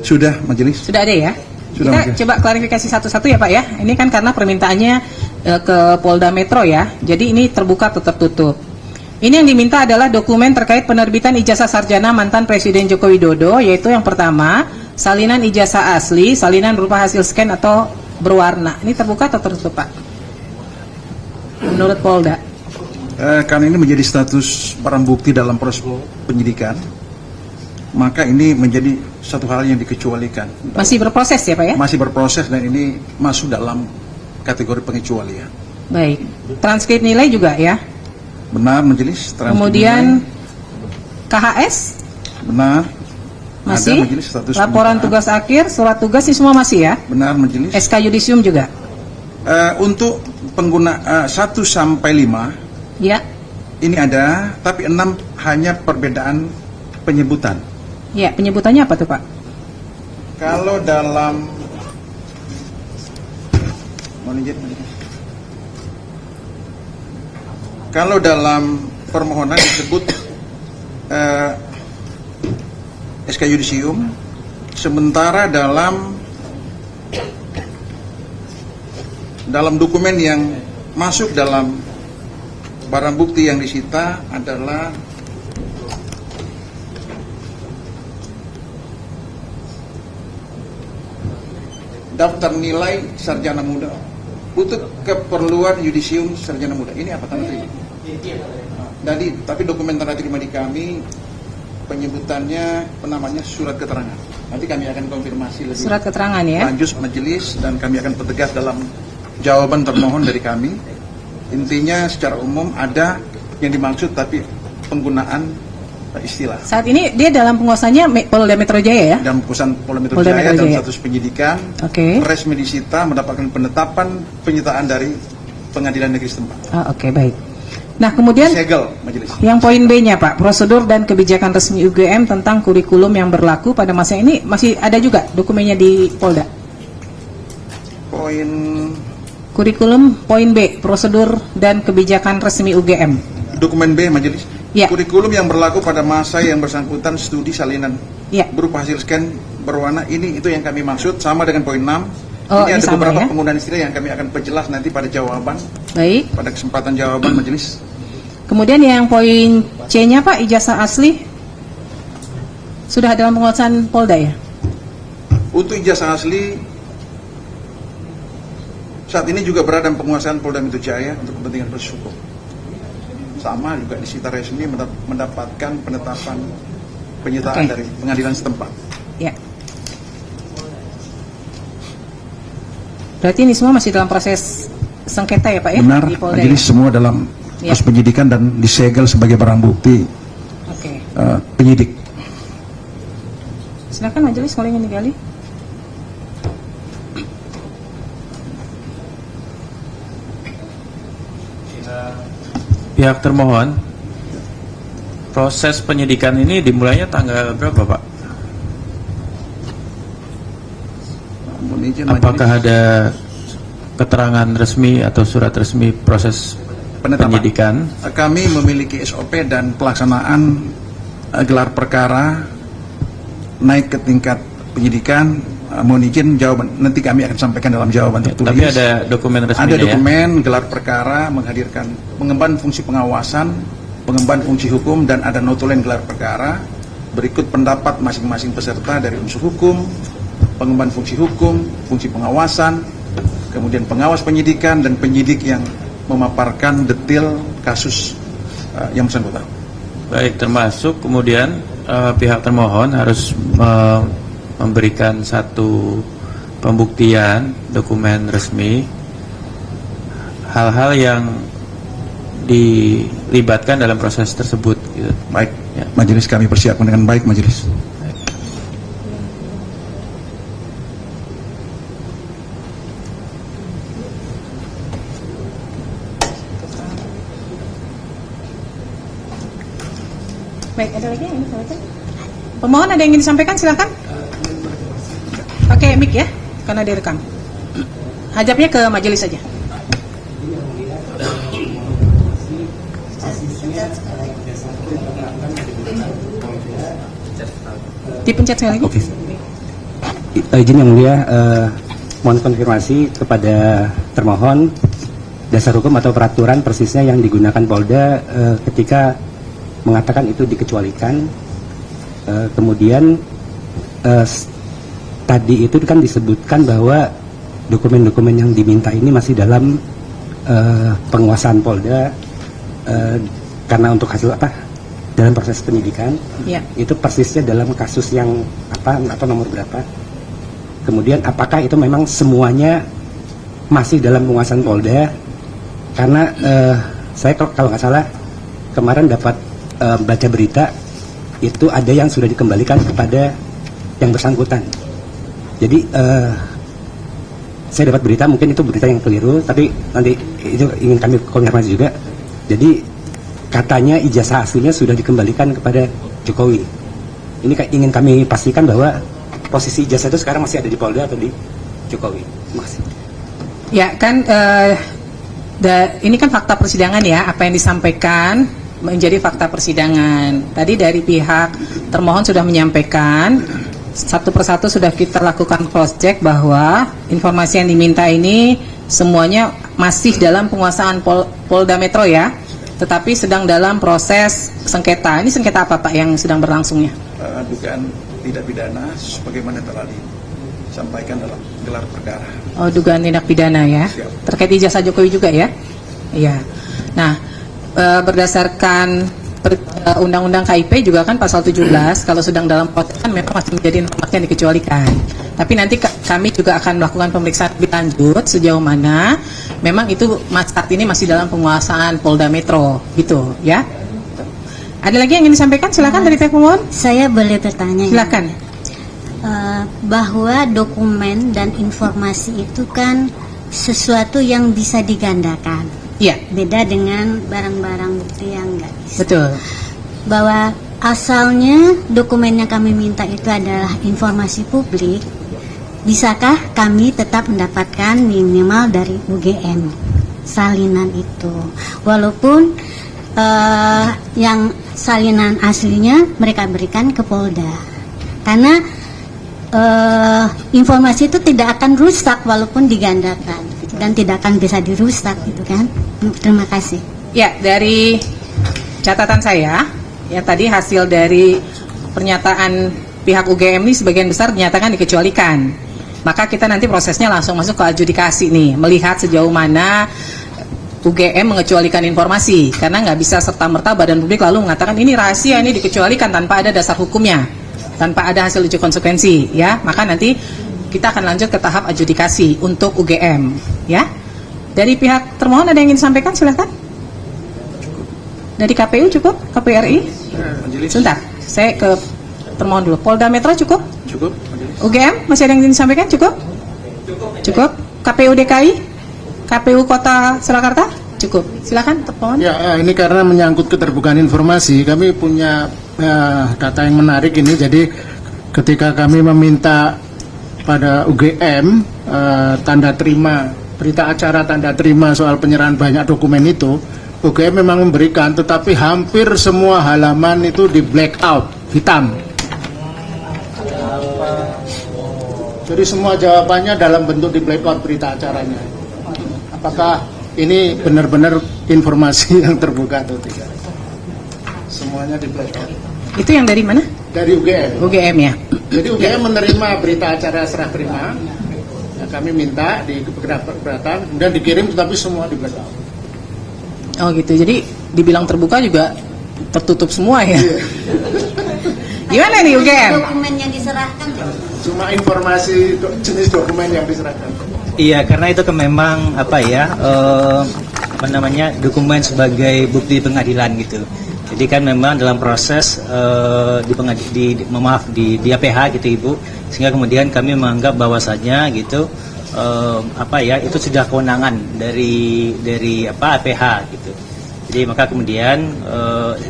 Sudah majelis. Sudah ada ya? Sudah, Kita majelis. coba klarifikasi satu-satu ya Pak ya. Ini kan karena permintaannya ke Polda Metro ya. Jadi ini terbuka atau tertutup. Ini yang diminta adalah dokumen terkait penerbitan ijazah sarjana mantan Presiden Joko Widodo, yaitu yang pertama, salinan ijazah asli, salinan berupa hasil scan atau berwarna. Ini terbuka atau tertutup Pak? Menurut Polda. Karena ini menjadi status barang bukti dalam proses penyidikan, maka ini menjadi satu hal yang dikecualikan. Masih berproses ya Pak ya? Masih berproses dan ini masuk dalam kategori pengecualian. Baik. Transkrip nilai juga ya? Benar majelis. Kemudian KHS? Benar. Masih? Ada majelis status Laporan penyidikan. tugas akhir, surat tugas ini semua masih ya? Benar majelis. SK Yudisium juga? Untuk pengguna 1 sampai 5 Ya. ini ada, tapi 6 hanya perbedaan penyebutan. Ya, penyebutannya apa tuh Pak? Kalau dalam kalau dalam permohonan disebut SK Yudisium, sementara dalam dokumen yang masuk dalam barang bukti yang disita adalah daftar nilai sarjana muda untuk keperluan yudisium sarjana muda. Ini apa tanda terima? Jadi, tapi dokumen tanda terima di kami penyebutannya penamanya surat keterangan. Nanti kami akan konfirmasi lebih Surat keterangan ya? lanjut majelis dan kami akan pertegas dalam jawaban termohon dari kami. Intinya secara umum ada yang dimaksud, tapi penggunaan istilah. Saat ini dia dalam penguasanya Polda Metro Jaya ya? Dalam putusan Polda Metro Polda Jaya Metro dalam Jaya. status penyidikan, Oke. resmi disita mendapatkan penetapan penyitaan dari pengadilan negeri setempat. Oke, baik. Nah, kemudian Segel majelis. yang poin B-nya Pak, prosedur dan kebijakan resmi UGM tentang kurikulum yang berlaku pada masa ini masih ada juga dokumennya di Polda? Poin Kurikulum poin B, prosedur dan kebijakan resmi UGM. dokumen B majelis. Ya. Kurikulum yang berlaku pada masa yang bersangkutan studi salinan Ya. berupa hasil scan berwarna ini itu yang kami maksud sama dengan poin 6. Oh, ini ini ada sama beberapa ya? penggunaan istilah yang kami akan perjelas nanti pada jawaban, Baik. pada kesempatan jawaban majelis. Kemudian yang poin C-nya Pak, ijazah asli sudah dalam penguasaan Polda ya? Untuk ijazah asli saat ini juga berada dalam penguasaan Polda Metro Jaya untuk kepentingan proses hukum. Sama juga disita resmi mendapatkan penetapan penyitaan Oke. dari pengadilan setempat. Ya. Berarti ini semua masih dalam proses sengketa ya Pak ya? Benar, Di Polda majelis ya? semua dalam Ya. proses penyidikan dan disegel sebagai barang bukti Oke. penyidik. Silakan majelis kalau ingin digali. Pihak termohon, proses penyidikan ini dimulainya tanggal berapa Pak? Mohon izin Apakah ada keterangan resmi atau surat resmi proses Penetapan. penyidikan? Kami memiliki SOP dan pelaksanaan gelar perkara naik ke tingkat penyidikan. Mohon izin jawaban nanti kami akan sampaikan dalam jawaban tertulis. Tapi ada dokumen resminya Ada ya? dokumen gelar perkara menghadirkan pengemban fungsi pengawasan, pengemban fungsi hukum, dan ada notulen gelar perkara. Berikut pendapat masing-masing peserta dari unsur hukum, pengemban fungsi hukum, fungsi pengawasan, kemudian pengawas penyidikan dan penyidik yang memaparkan detail kasus yang bersangkutan. Baik, termasuk kemudian pihak termohon harus memberikan satu pembuktian dokumen resmi hal-hal yang dilibatkan dalam proses tersebut gitu. Baik, Ya. majelis kami persiapkan dengan baik majelis. Baik, ada lagi yang ingin disampaikan? Pemohon ada yang ingin disampaikan, silakan. Pakai mic ya, karena direkam. Hajapnya ke majelis saja. Dipencet sekali lagi. Oke. Izin yang mulia, mohon konfirmasi kepada termohon dasar hukum atau peraturan persisnya yang digunakan Polda ketika mengatakan itu dikecualikan. Kemudian tadi itu kan disebutkan bahwa dokumen-dokumen yang diminta ini masih dalam penguasaan Polda karena untuk hasil apa? Dalam proses penyidikan. Ya. Itu persisnya dalam kasus yang apa atau nomor berapa? Kemudian apakah itu memang semuanya masih dalam penguasaan Polda? Karena saya kalau nggak salah kemarin dapat baca berita itu ada yang sudah dikembalikan kepada yang bersangkutan. Jadi saya dapat berita, mungkin itu berita yang keliru, tapi nanti itu ingin kami konfirmasi juga. Jadi katanya ijazah aslinya sudah dikembalikan kepada Jokowi. Ini ingin kami pastikan bahwa posisi ijazah itu sekarang masih ada di Polda atau di Jokowi. Terima kasih. Ya kan, ini kan fakta persidangan ya, apa yang disampaikan menjadi fakta persidangan. Tadi dari pihak termohon sudah menyampaikan, satu persatu sudah kita lakukan cross check bahwa informasi yang diminta ini semuanya masih dalam penguasaan Polda Metro ya, tetapi sedang dalam proses sengketa. Ini sengketa apa Pak yang sedang berlangsungnya? Dugaan tidak pidana sebagaimana telah disampaikan dalam gelar perkara. Oh, dugaan tindak pidana ya. Siap. Terkait ijazah Jokowi juga ya? Iya. Nah, berdasarkan Undang-Undang KIP juga kan pasal 17, kalau sedang dalam proses kan memang masih menjadi informasi yang dikecualikan. Tapi nanti kami juga akan melakukan pemeriksaan lebih lanjut sejauh mana memang itu saat ini masih dalam penguasaan Polda Metro, gitu ya. Ada lagi yang ingin disampaikan? Silakan dari pihak pemohon. Saya boleh bertanya? Silakan. Bahwa dokumen dan informasi itu kan sesuatu yang bisa digandakan. Iya. Beda dengan barang-barang bukti yang nggak bisa. Betul. Bahwa asalnya dokumen yang kami minta itu adalah informasi publik, bisakah kami tetap mendapatkan minimal dari UGM salinan itu, walaupun yang salinan aslinya mereka berikan ke Polda, karena informasi itu tidak akan rusak walaupun digandakan dan tidak akan bisa dirusak gitu kan. Terima kasih. Ya, dari catatan saya, ya tadi hasil dari pernyataan pihak UGM ini sebagian besar dinyatakan dikecualikan. Maka kita nanti prosesnya langsung masuk ke adjudikasi nih, melihat sejauh mana UGM mengecualikan informasi, karena nggak bisa serta-merta badan publik lalu mengatakan ini rahasia, ini dikecualikan tanpa ada dasar hukumnya, tanpa ada hasil uji konsekuensi, ya. Maka nanti kita akan lanjut ke tahap adjudikasi untuk UGM, ya. Dari pihak termohon ada yang ingin disampaikan, silahkan. Dari KPU cukup? KPU RI? Sebentar, saya ke termohon dulu. Polda Metro cukup? Cukup. UGM masih ada yang ingin disampaikan? Cukup? Cukup. KPU DKI? KPU Kota Surakarta? Cukup. Silakan termohon. Ya, ini karena menyangkut keterbukaan informasi, kami punya data yang menarik ini. Jadi ketika kami meminta pada UGM tanda terima, berita acara tanda terima soal penyerahan banyak dokumen itu, UGM memang memberikan, tetapi hampir semua halaman itu di black out, hitam. Jadi semua jawabannya dalam bentuk di black out berita acaranya. Apakah ini benar-benar informasi yang terbuka atau tidak? Semuanya di black out. Itu yang dari mana? Dari UGM. UGM ya. Jadi UGM menerima berita acara serah terima. Ya, kami minta di keberatan, kemudian dikirim, tetapi semua di black out. Oh gitu. Jadi dibilang terbuka juga tertutup semua ya. Gimana nih UGM? Dokumen yang diserahkan Cuma informasi jenis dokumen yang diserahkan. Iya, karena itu kan memang apa ya, apa namanya, dokumen sebagai bukti pengadilan gitu. Jadi kan memang dalam proses di APH gitu Ibu, sehingga kemudian kami menganggap bahwasanya gitu apa ya, itu sudah kewenangan dari apa APH gitu. Jadi maka kemudian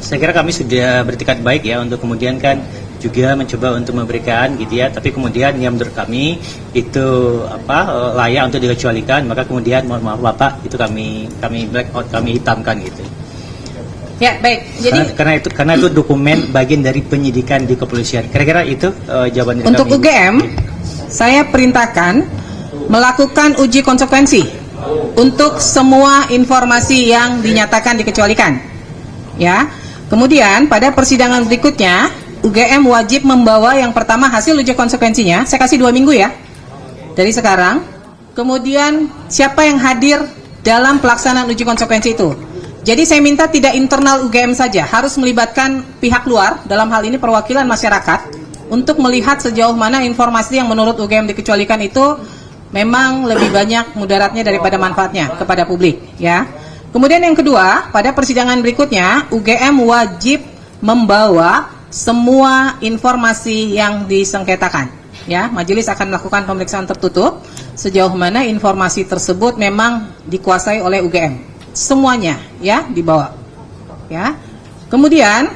saya kira kami sudah bertekad baik ya untuk kemudian kan juga mencoba untuk memberikan gitu ya, tapi kemudian yang menurut kami itu apa layak untuk dikecualikan, maka kemudian mohon maaf Bapak itu kami black out, kami hitamkan gitu. Ya, baik. Jadi karena itu dokumen bagian dari penyidikan di kepolisian. Kira-kira itu jawaban dari untuk kami. UGM, saya perintahkan melakukan uji konsekuensi untuk semua informasi yang dinyatakan dikecualikan. Ya. Kemudian pada persidangan berikutnya, UGM wajib membawa yang pertama hasil uji konsekuensinya. Saya kasih 2 minggu ya, dari sekarang. Kemudian siapa yang hadir dalam pelaksanaan uji konsekuensi itu. Jadi saya minta tidak internal UGM saja, harus melibatkan pihak luar, dalam hal ini perwakilan masyarakat, untuk melihat sejauh mana informasi yang menurut UGM dikecualikan itu memang lebih banyak mudaratnya daripada manfaatnya kepada publik, ya. Kemudian yang kedua, pada persidangan berikutnya UGM wajib membawa semua informasi yang disengketakan, ya. Majelis akan melakukan pemeriksaan tertutup sejauh mana informasi tersebut memang dikuasai oleh UGM, semuanya, ya, dibawa, ya. Kemudian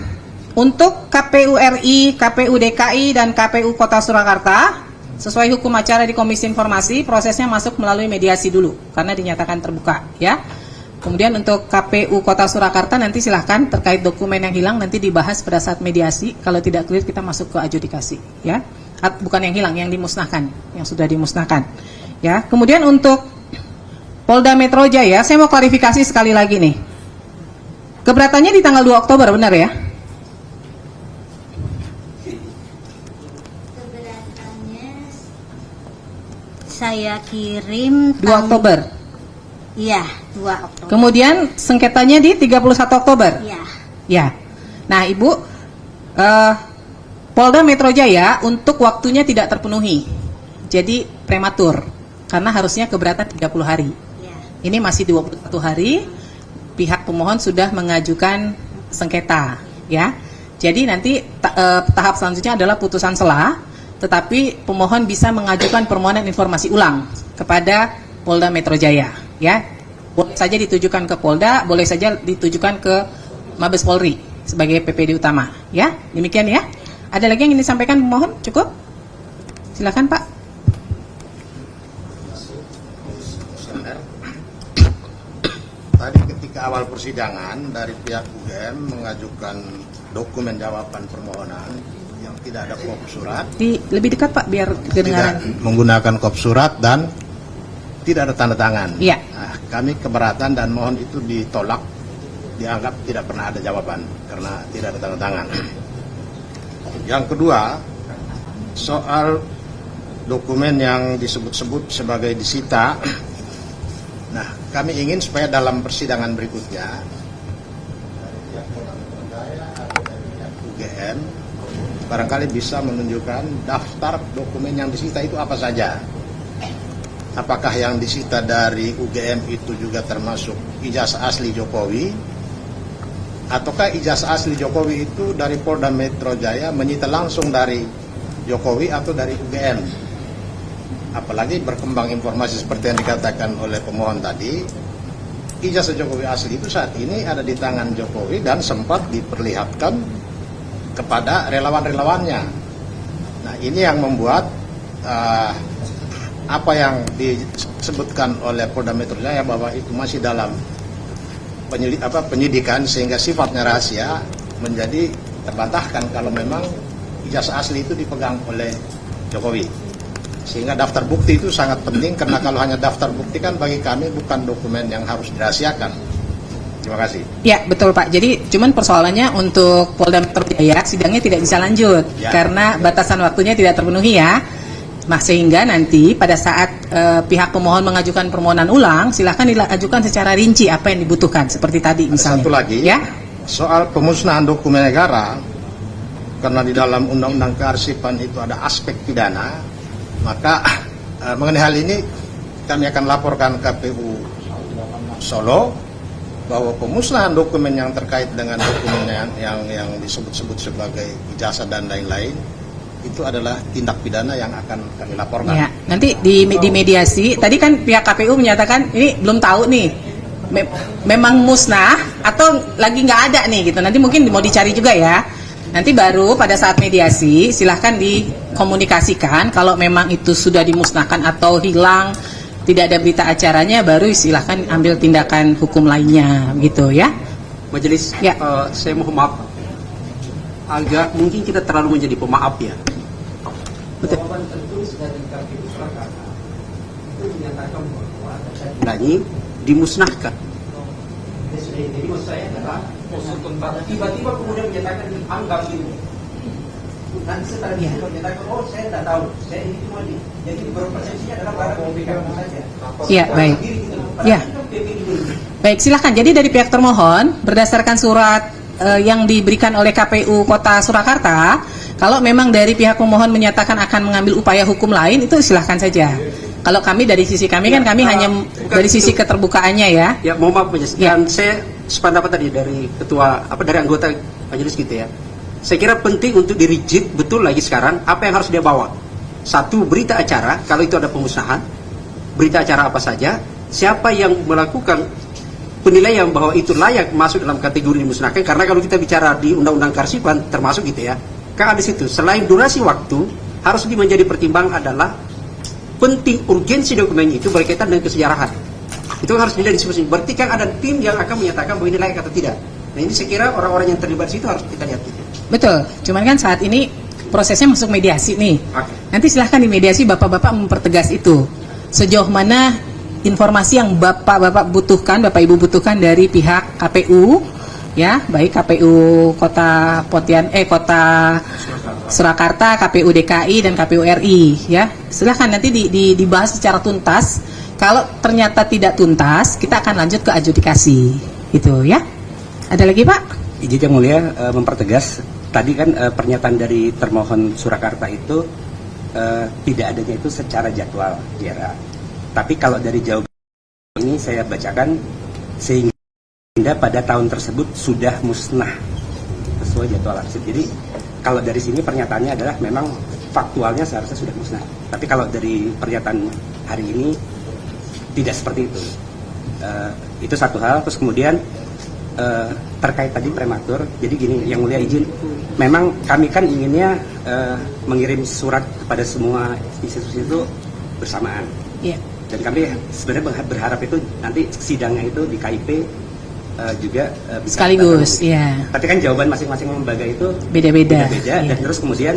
untuk KPU RI, KPU DKI dan KPU Kota Surakarta, sesuai hukum acara di Komisi Informasi, prosesnya masuk melalui mediasi dulu karena dinyatakan terbuka, ya. Kemudian untuk KPU Kota Surakarta nanti silahkan terkait dokumen yang hilang nanti dibahas pada saat mediasi. Kalau tidak clear kita masuk ke adjudikasi, ya. Bukan yang hilang, yang dimusnahkan, yang sudah dimusnahkan, ya. Kemudian untuk Polda Metro Jaya, saya mau klarifikasi sekali lagi nih. Keberatannya di tanggal 2 Oktober, benar ya? Keberatannya saya kirim 2 Oktober. Iya, 2 Oktober. Kemudian sengketanya di 31 Oktober. Iya. Ya. Nah, Ibu, Polda Metro Jaya untuk waktunya tidak terpenuhi. Jadi prematur karena harusnya keberatan 30 hari. Iya. Ini masih 21 hari. Pihak pemohon sudah mengajukan sengketa, ya. Jadi nanti tahap selanjutnya adalah putusan selah, tetapi pemohon bisa mengajukan permohonan informasi ulang kepada Polda Metro Jaya, ya. Boleh saja ditujukan ke Polda, boleh saja ditujukan ke Mabes Polri sebagai PPD utama, ya. Demikian ya. Ada lagi yang ingin disampaikan pemohon? Cukup? Silakan Pak. Tadi ketika awal persidangan dari pihak UGM mengajukan dokumen jawaban permohonan yang tidak ada kop surat. Lebih dekat Pak biar kedengaran. Tidak menggunakan kop surat dan tidak ada tanda tangan. Iya. Nah, kami keberatan dan mohon itu ditolak, dianggap tidak pernah ada jawaban karena tidak ada tanda tangan. Yang kedua, soal dokumen yang disebut-sebut sebagai disita. Nah, kami ingin supaya dalam persidangan berikutnya UGM barangkali bisa menunjukkan daftar dokumen yang disita itu apa saja. Apakah yang disita dari UGM itu juga termasuk ijazah asli Jokowi, ataukah ijazah asli Jokowi itu dari Polda Metro Jaya menyita langsung dari Jokowi atau dari UGM? Apalagi berkembang informasi seperti yang dikatakan oleh pemohon tadi, ijazah Jokowi asli itu saat ini ada di tangan Jokowi dan sempat diperlihatkan kepada relawan-relawannya. Nah, ini yang membuat apa yang disebutkan oleh Polda Metro Jaya bahwa itu masih dalam penyidikan sehingga sifatnya rahasia menjadi terbantahkan kalau memang ijazah asli itu dipegang oleh Jokowi. Sehingga daftar bukti itu sangat penting karena kalau hanya daftar bukti kan bagi kami bukan dokumen yang harus dirahasiakan. Terima kasih. Ya, betul Pak. Jadi cuman persoalannya untuk Polda Metro Jaya sidangnya tidak bisa lanjut karena batasan waktunya tidak terpenuhi ya. Sehingga nanti pada saat pihak pemohon mengajukan permohonan ulang, silahkan diajukan secara rinci apa yang dibutuhkan seperti tadi misalnya. Satu lagi, ya, soal pemusnahan dokumen negara, karena di dalam Undang-Undang Kearsipan itu ada aspek pidana, maka mengenai hal ini kami akan laporkan KPU Solo bahwa pemusnahan dokumen yang terkait dengan dokumen yang disebut-sebut sebagai ijazah dan lain-lain itu adalah tindak pidana yang akan kami laporkan. Ya, nanti di mediasi, tadi kan pihak KPU menyatakan ini belum tahu nih, memang musnah atau lagi nggak ada nih gitu. Nanti mungkin mau dicari juga ya. Nanti baru pada saat mediasi silahkan dikomunikasikan kalau memang itu sudah dimusnahkan atau hilang, tidak ada berita acaranya, baru silahkan ambil tindakan hukum lainnya gitu ya. Majelis, ya. Saya mohon maaf, agak mungkin kita terlalu menjadi pemaaf ya. Betul. Ini dimusnahkan. Jadi maksud saya adalah tiba-tiba kemudian menyatakan dianggap gitu. Nanti setelah dia menyatakan, oh saya tidak tahu, saya ini cuma jadi berpersepsinya adalah barang PPKM saja. Iya, baik. Ya. Baik, silakan. Jadi dari pihak termohon berdasarkan surat yang diberikan oleh KPU Kota Surakarta, kalau memang dari pihak pemohon menyatakan akan mengambil upaya hukum lain, itu silahkan saja. Kalau kami dari sisi kami kan kami hanya dari sisi keterbukaannya ya. Ya, mohon maaf Majelis. Dan saya sependapat tadi dari ketua dari anggota Majelis gitu ya. Saya kira penting untuk dirigid betul lagi sekarang apa yang harus dia bawa. Satu, berita acara kalau itu ada pemusnahan. Berita acara apa saja, siapa yang melakukan penilaian bahwa itu layak masuk dalam kategori dimusnahkan, karena kalau kita bicara di Undang-Undang Kearsipan termasuk gitu ya. Kan ada situ, selain durasi waktu, harus menjadi pertimbangan adalah penting urgensi dokumen itu berkaitan dengan kesejarahan. Itu harus dilihat diskusi. Berarti kan ada tim yang akan menyatakan bahwa ini layak atau tidak. Nah ini saya kira orang-orang yang terlibat di situ harus kita lihat gitu. Betul. Cuman kan saat ini prosesnya masuk mediasi nih. Nanti silahkan di mediasi bapak-bapak mempertegas itu. Sejauh mana informasi yang bapak-bapak butuhkan, bapak ibu butuhkan dari pihak KPU, ya, baik KPU Kota Kota Surakarta, KPU DKI dan KPU RI, ya. Silahkan nanti dibahas secara tuntas. Kalau ternyata tidak tuntas, kita akan lanjut ke adjudikasi, gitu ya. Ada lagi Pak? Izin Yang Mulia mempertegas, tadi kan pernyataan dari termohon Surakarta itu tidak adanya itu secara jadwal, ya. Tapi kalau dari jawaban ini saya bacakan, sehingga pada tahun tersebut sudah musnah sesuai sebuah jadwal arsip. Jadi kalau dari sini pernyataannya adalah memang faktualnya seharusnya sudah musnah. Tapi kalau dari pernyataan hari ini tidak seperti itu. Itu satu hal. Terus kemudian terkait tadi prematur. Jadi gini, Yang Mulia izin, memang kami kan inginnya mengirim surat kepada semua institusi itu bersamaan. Iya. Dan kami sebenarnya berharap itu nanti sidangnya itu di KIP juga bisa Sekaligus, iya. Tapi kan jawaban masing-masing lembaga itu Beda-beda. dan Iya. terus kemudian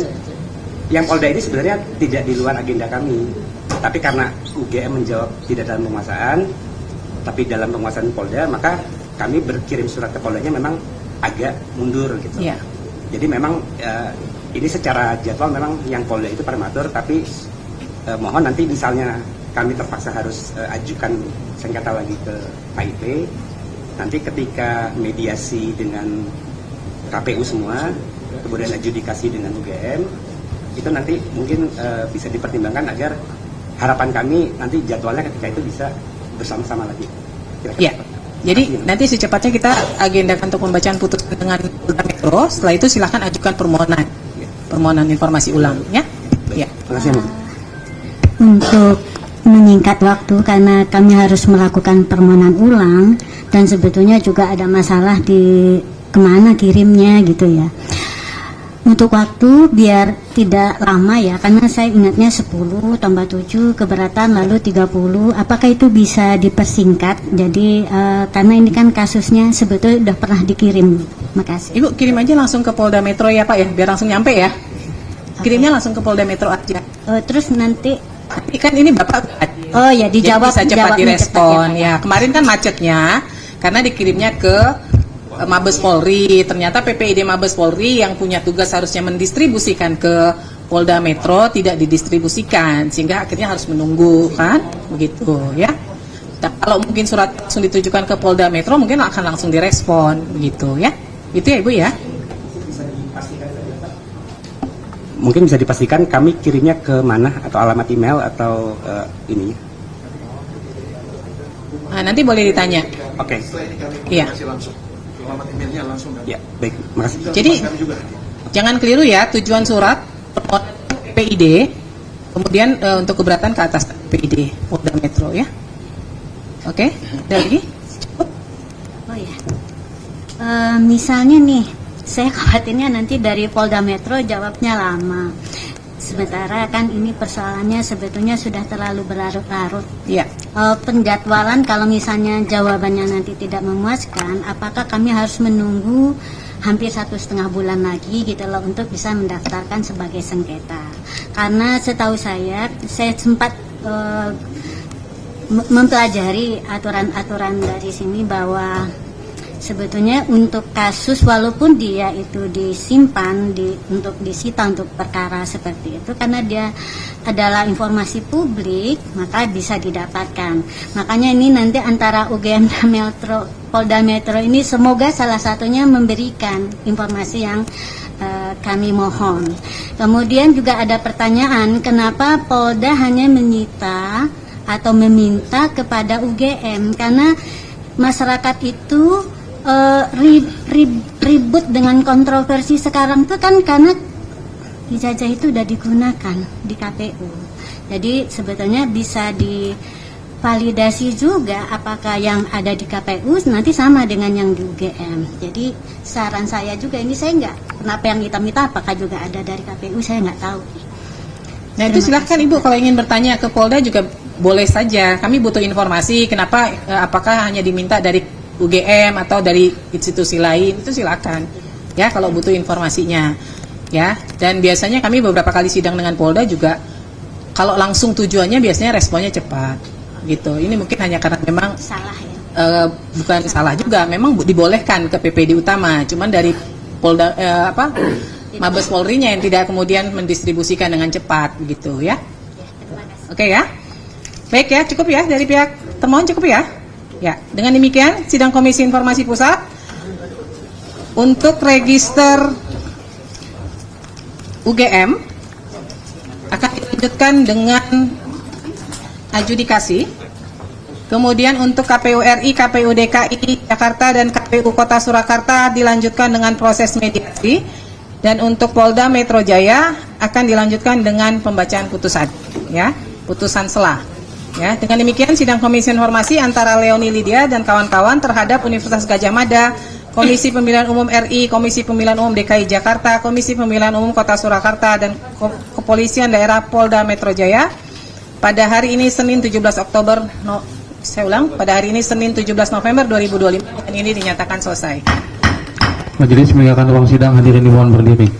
yang Polda ini sebenarnya tidak di luar agenda kami. Tapi karena UGM menjawab tidak dalam penguasaan, tapi dalam penguasaan Polda, maka kami berkirim surat ke Poldanya memang agak mundur gitu. Iya. Jadi memang ini secara jadwal memang yang Polda itu prematur, tapi mohon nanti misalnya kami terpaksa harus ajukan sengketa lagi ke KIP. Nanti ketika mediasi dengan KPU semua, kemudian adjudikasi dengan UGM, itu nanti mungkin bisa dipertimbangkan agar harapan kami nanti jadwalnya ketika itu bisa bersama-sama lagi. Ya. Jadi nanti secepatnya kita agendakan untuk pembacaan putusan dengan Polda Metro. Setelah itu silahkan ajukan permohonan informasi ulang, ya. Ya. Terima kasih. Untuk menyingkat waktu karena kami harus melakukan permohonan ulang dan sebetulnya juga ada masalah di kemana kirimnya gitu ya. Untuk waktu biar tidak lama ya, karena saya ingatnya 10 tambah 7 keberatan lalu 30, apakah itu bisa dipersingkat? Jadi karena ini kan kasusnya sebetulnya sudah pernah dikirim. Makasih. Ibu kirim aja langsung ke Polda Metro ya Pak ya, biar langsung nyampe ya. Kirimnya langsung ke Polda Metro aja. Terus nanti kan ini Bapak oh ya dijawab, jadi bisa cepat jawabnya direspon cepat ya. Kemarin kan macetnya karena dikirimnya ke Mabes Polri. Ternyata PPID Mabes Polri yang punya tugas harusnya mendistribusikan ke Polda Metro tidak didistribusikan sehingga akhirnya harus menunggu kan begitu ya. Nah, kalau mungkin surat langsung ditujukan ke Polda Metro mungkin akan langsung direspon begitu ya. Itu ya Ibu ya. Mungkin bisa dipastikan kami kirimnya ke mana atau alamat email atau ini? Nah, nanti boleh ditanya. Oke. Iya. Alamat emailnya langsung. Ya, baik. Makasih. Jadi jangan keliru ya, tujuan surat PID, kemudian untuk keberatan ke atas PID Polda Metro ya. Oke, ada lagi? Cukup? Oh ya. Misalnya nih, saya khawatirnya nanti dari Polda Metro jawabnya lama. Sementara kan ini persoalannya sebetulnya sudah terlalu berlarut-larut. Iya. Penjadwalan kalau misalnya jawabannya nanti tidak memuaskan, apakah kami harus menunggu hampir 1,5 bulan lagi gitu loh untuk bisa mendaftarkan sebagai sengketa? Karena setahu saya sempat mempelajari aturan-aturan dari sini bahwa sebetulnya untuk kasus walaupun dia itu disimpan untuk disita untuk perkara seperti itu karena dia adalah informasi publik maka bisa didapatkan. Makanya ini nanti antara UGM dan Polda Metro ini semoga salah satunya memberikan informasi yang kami mohon. Kemudian juga ada pertanyaan kenapa Polda hanya menyita atau meminta kepada UGM karena masyarakat itu ribut dengan kontroversi sekarang itu kan karena ijazah itu sudah digunakan di KPU. Jadi sebetulnya bisa divalidasi juga apakah yang ada di KPU nanti sama dengan yang di UGM. Jadi saran saya juga ini saya nggak kenapa yang hitam-hitam apakah juga ada dari KPU saya nggak tahu. Nah itu silahkan Ibu kalau ingin bertanya ke Polda juga boleh saja. Kami butuh informasi kenapa apakah hanya diminta dari UGM atau dari institusi lain itu silakan ya kalau butuh informasinya ya. Dan biasanya kami beberapa kali sidang dengan Polda juga kalau langsung tujuannya biasanya responnya cepat gitu. Ini mungkin hanya karena memang salah ya. Bukan salah juga, memang dibolehkan ke PPD utama, cuman dari Polda Mabes Polri-nya yang tidak kemudian mendistribusikan dengan cepat gitu ya. Oke ya. Baik ya, cukup ya dari pihak termohon cukup ya. Ya, dengan demikian sidang Komisi Informasi Pusat untuk register UGM akan dilanjutkan dengan adjudikasi Kemudian untuk KPU RI, KPU DKI Jakarta, dan KPU Kota Surakarta dilanjutkan dengan proses mediasi. Dan untuk Polda Metro Jaya akan dilanjutkan dengan pembacaan putusan, ya, putusan selah. Ya, dengan demikian sidang Komisi Informasi antara Leoni Lydia dan kawan-kawan terhadap Universitas Gadjah Mada, Komisi Pemilihan Umum RI, Komisi Pemilihan Umum DKI Jakarta, Komisi Pemilihan Umum Kota Surakarta, dan Kepolisian Daerah Polda Metro Jaya pada hari ini Senin 17 Oktober pada hari ini Senin 17 November 2025, dan ini dinyatakan selesai. Majelis meninggalkan ruang sidang, hadirin dimohon berdiri.